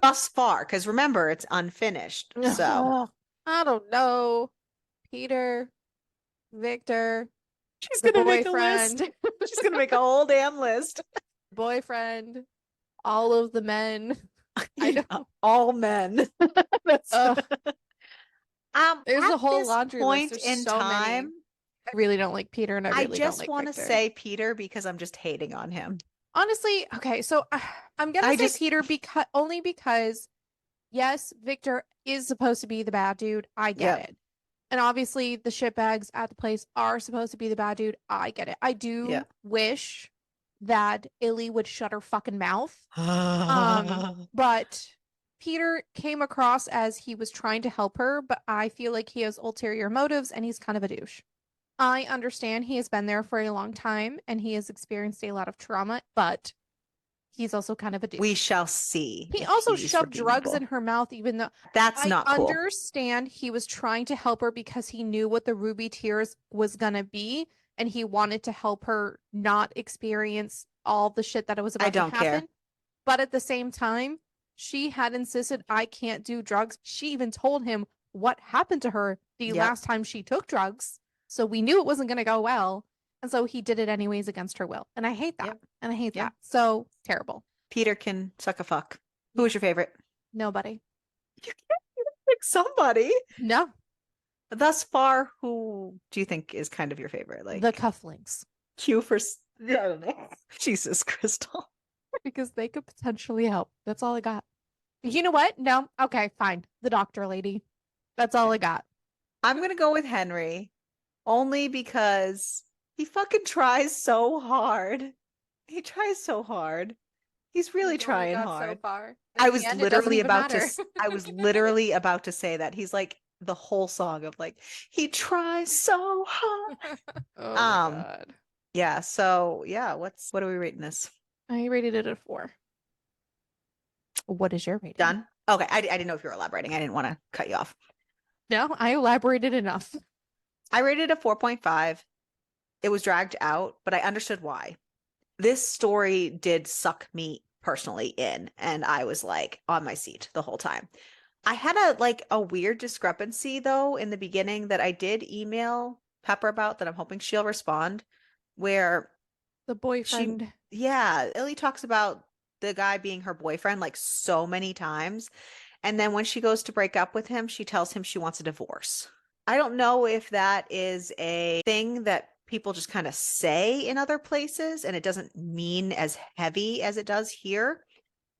Thus far, because remember, it's unfinished. So Ugh, I don't know. Peter, Victor, she's the gonna make a list. boyfriend, She's gonna make a whole damn list. boyfriend, all of the men. I don't. All men. That's Ugh, there's at a whole this laundry list. point There's in so many. time, I really don't like Peter, and I I really don't just like want to Victor. say Peter because I'm just hating on him. Honestly, okay, so I'm gonna I say just Peter because only because yes, Victor is supposed to be the bad dude. I get yeah, it. And obviously the shitbags at the place are supposed to be the bad dude. I get it. I yeah. do wish that Illy would shut her fucking mouth. But Peter came across as he was trying to help her, but I feel like he has ulterior motives and he's kind of a douche. I understand he has been there for a long time and he has experienced a lot of trauma, but he's also kind of a We douche. shall see He if also he's shoved drugs in redeemable. her mouth, even though That's I not cool. understand he was trying to help her because he knew what the ruby tears was gonna be, and he wanted to help her not experience all the shit that was I about to don't care. happen. But at the same time, she had insisted I can't do drugs. She even told him what happened to her the Yep, last time she took drugs. So we knew it wasn't gonna go well. And so he did it anyways against her will. And I hate that. yep, And I hate yep. that. So terrible. Peter can suck a fuck. Who Yeah. was your favorite? Nobody. You can't pick somebody. No. Thus far, who do you think is kind of your favorite? The Like cufflinks. Q for, I don't know. Jesus, Crystal. Because they could potentially help. That's all I got. You know what? No. Okay, fine. The doctor lady. That's all I Okay. got. I'm gonna go with Henry only because he fucking tries so hard. He tries so hard. He's really He's only trying got so hard. far. In I the was end, it doesn't literally even about to matter. I was literally about to say that. He's like the whole song of like he tries so hard. Oh my Um God. yeah, so yeah, what are we rating this? I rated it a 4. What is your rating? Done? Okay, I didn't know if you were elaborating. I didn't want to cut you off. No, I elaborated enough. I rated it a 4.5. It was dragged out, but I understood why. This story did suck me personally in, and I was like on my seat the whole time. I had a weird discrepancy though in the beginning that I did email Pepper about that I'm hoping she'll respond, where The she, boyfriend. yeah, Illy talks about the guy being her boyfriend like so many times. And then when she goes to break up with him, she tells him she wants a divorce. I don't know if that is a thing that people just kind of say in other places and it doesn't mean as heavy as it does here.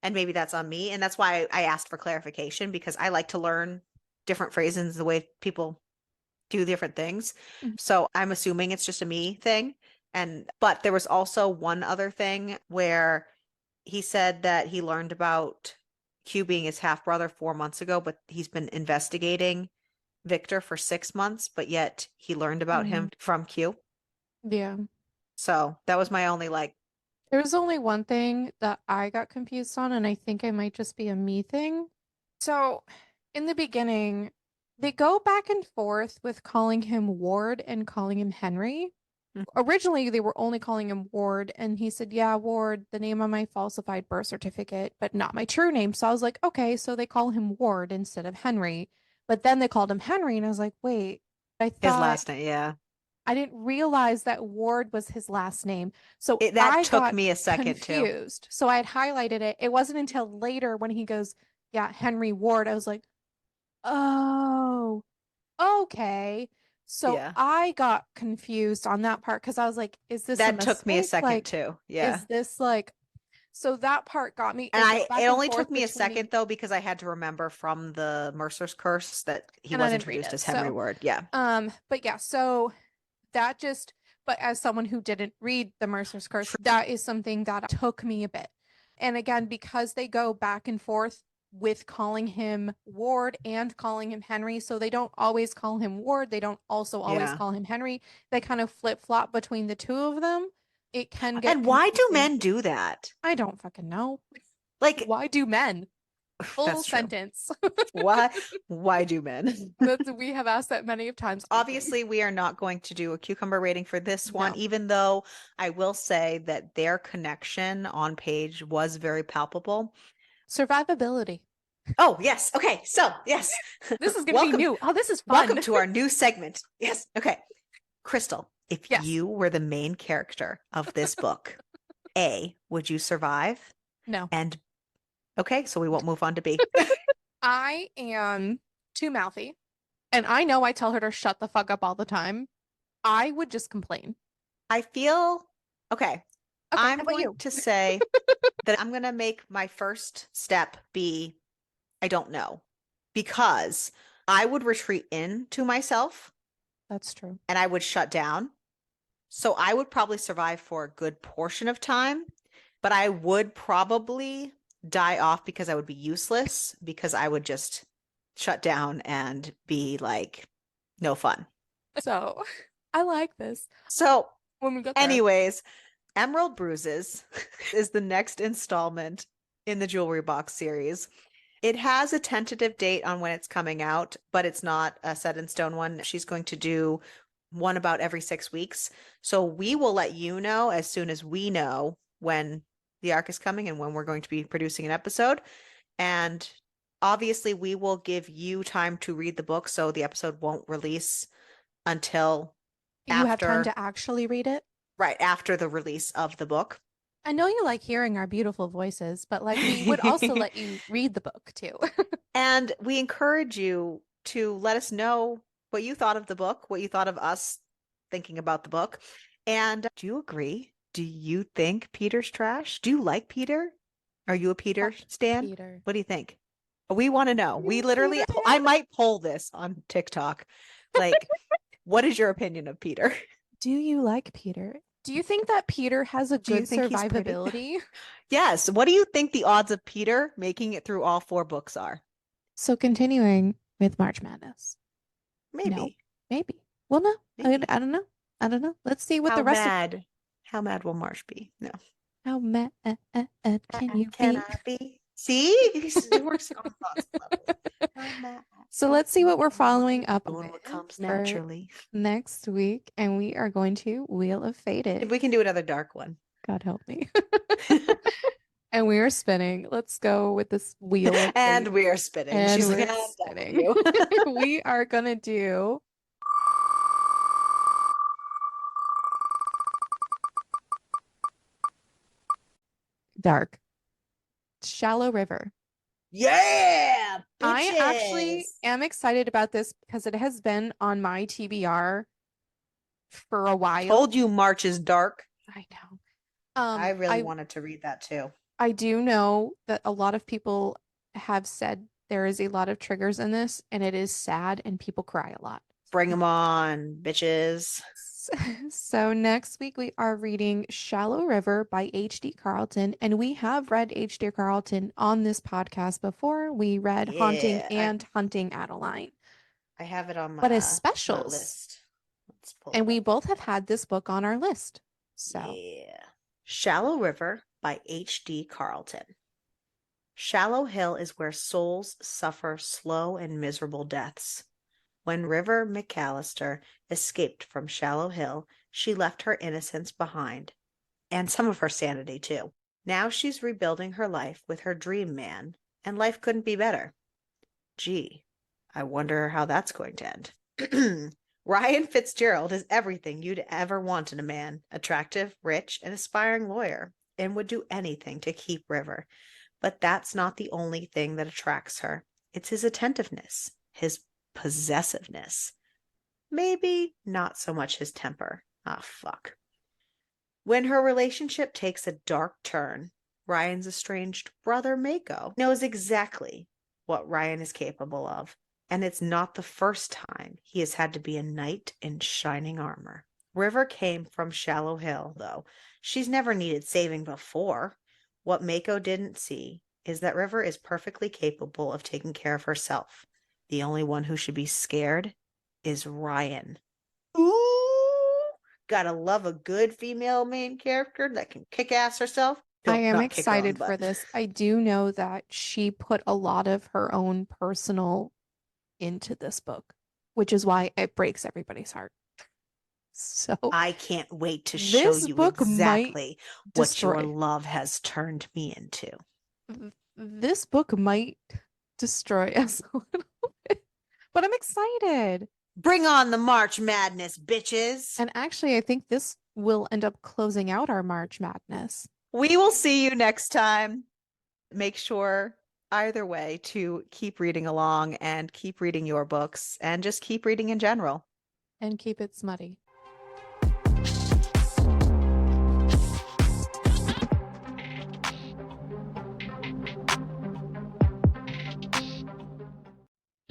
And maybe that's on me. And that's why I asked for clarification because I like to learn different phrases, the way people do different things. Mhm. So I'm assuming it's just a me thing. But there was also one other thing where he said that he learned about Q being his half brother 4 months ago, but he's been investigating Victor for 6 months, but yet he learned about him from Q. Yeah. So that was my only like, There was only one thing that I got confused on, and I think it might just be a me thing. So, in the beginning, they go back and forth with calling him Ward and calling him Henry. mm, Originally, they were only calling him Ward, and he said, yeah, Ward, the name on my falsified birth certificate, but not my true name. So I was like, okay, so they call him Ward instead of Henry. But then they called him Henry, and I was like, wait, I his thought last name. Yeah. I didn't realize that Ward was his last name. So That I took got me a second too. confused. So I had highlighted it. It wasn't until later when he goes, yeah, Henry Ward. I was like, oh, okay. So Yeah. I got confused on that part because I was like, is this a That took me a mistake? second Like, too. Yeah. is this like, so that part got me. And It goes it back and only took forth me a between, second though, because I had to remember from the Mercer's Curse that he and I was didn't read introduced it. as Henry So, Ward. Yeah. but yeah, so that just, but as someone who didn't read The Mercer's Curse, that is something that took me a bit. And again, because they go back and forth with calling him Ward and calling him Henry, so they don't always call him Ward, they don't also always Yeah. call him Henry. They kind of flip-flop between the two of them. It can get And why do confusing. men do that? I don't fucking know. Like, Why do men? Full that's true. sentence. Why do men? We have asked that many of times. Obviously, we are not going to do a cucumber rating for this one, No. even though I will say that their connection on page was very palpable. Survivability. Oh, yes. Okay. So, yes. This is going to be Welcome. new. Oh, this is fun. Welcome to our new segment. Yes. Okay. Crystal, if Yes. you were the main character of this book, A, would you survive? No. And okay, so we won't move on to B. I am too mouthy, and I know I tell her to shut the fuck up all the time. I would just complain. I feel okay. Okay, I'm how about going you? to say that I'm going to make my first step be I don't know, because I would retreat into myself That's true. and I would shut down. So I would probably survive for a good portion of time, but I would probably die off because I would be useless, because I would just shut down and be like, no fun. So I like this. So, When we get there. anyways, Emerald Bruises is the next installment in the Jewelry Box series. It has a tentative date on when it's coming out, but it's not a set in stone one. She's going to do one about every 6 weeks. So we will let you know as soon as we know when the arc is coming and when we're going to be producing an episode. And obviously, we will give you time to read the book, so the episode won't release until You have time after, to actually read it? right after the release of the book. I know you like hearing our beautiful voices, but like we would also let you read the book too. And we encourage you to let us know what you thought of the book, what you thought of us thinking about the book. And do you agree? Do you think Peter's trash? Do you like Peter? Are you a Peter Fuck stan? Peter. What do you think? We want to know. Are We you a literally, Peter I fan? might poll this on TikTok. Like, what is your opinion of Peter? Do you like Peter? Do you think that Peter has a Do you good think he's pretty? survivability? Yes. What do you think the odds of Peter making it through all 4 books are? So continuing with March Madness. No, Maybe. maybe. Well, no, Maybe. I don't know. I don't know. Let's see what How the rest of mad? How mad will Marsh be? No. how mad can you Can be? I be? See, it works on lots of levels. How mad So let's see what we're can I following be? up Doing with what comes for naturally. next week, and we are going to Wheel of If Fated. we can do another dark one. God help me. And we are spinning. Let's go with this wheel of And fate. we are spinning. And She's like, we're "I'm done with spinning. you." We are gonna do dark. Shallow River. Yeah, I actually bitches. am excited about this because it has been on my TBR for a while. Told you March is dark. I know. I really wanted to read that too. I do know that a lot of people have said there is a lot of triggers in this, and it is sad, and people cry a lot. Bring them on, bitches. So next week we are reading Shallow River by H.D. Carlton, and we have read H.D. Carlton on this podcast before. We read Haunting Yeah, and Hunting Adeline, I have it on but as my specials. list. Let's pull And it we up. both have had this book on our list. So Yeah. Shallow River by H.D. Carlton. Shallow Hill is where souls suffer slow and miserable deaths. When River McAllister escaped from Shallow Hill, she left her innocence behind, and some of her sanity too. Now she's rebuilding her life with her dream man, and life couldn't be better. Gee, I wonder how that's going to end. Ryan Fitzgerald is everything you'd ever want in a man: attractive, rich, and aspiring lawyer, and would do anything to keep River. But that's not the only thing that attracts her. It's his attentiveness, his possessiveness. Maybe not so much his temper. Ah, fuck. When her relationship takes a dark turn, Ryan's estranged brother, Mako, knows exactly what Ryan is capable of. And it's not the first time he has had to be a knight in shining armor. River came from Shallow Hill, though. She's never needed saving before. What Mako didn't see is that River is perfectly capable of taking care of herself. The only one who should be scared is Ryan. Ooh, gotta love a good female main character that can kick ass herself. I am Not kick her own excited for butt. this. I do know that she put a lot of her own personal into this book, which is why it breaks everybody's heart. So I can't wait to show this you book might exactly what your destroy. love has turned me into. This book might destroy us a little bit, but I'm excited. Bring on the March Madness, bitches. And actually, I think this will end up closing out our March Madness. We will see you next time. Make sure either way to keep reading along and keep reading your books and just keep reading in general. And keep it smutty.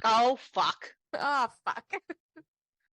Oh, fuck. Oh, fuck.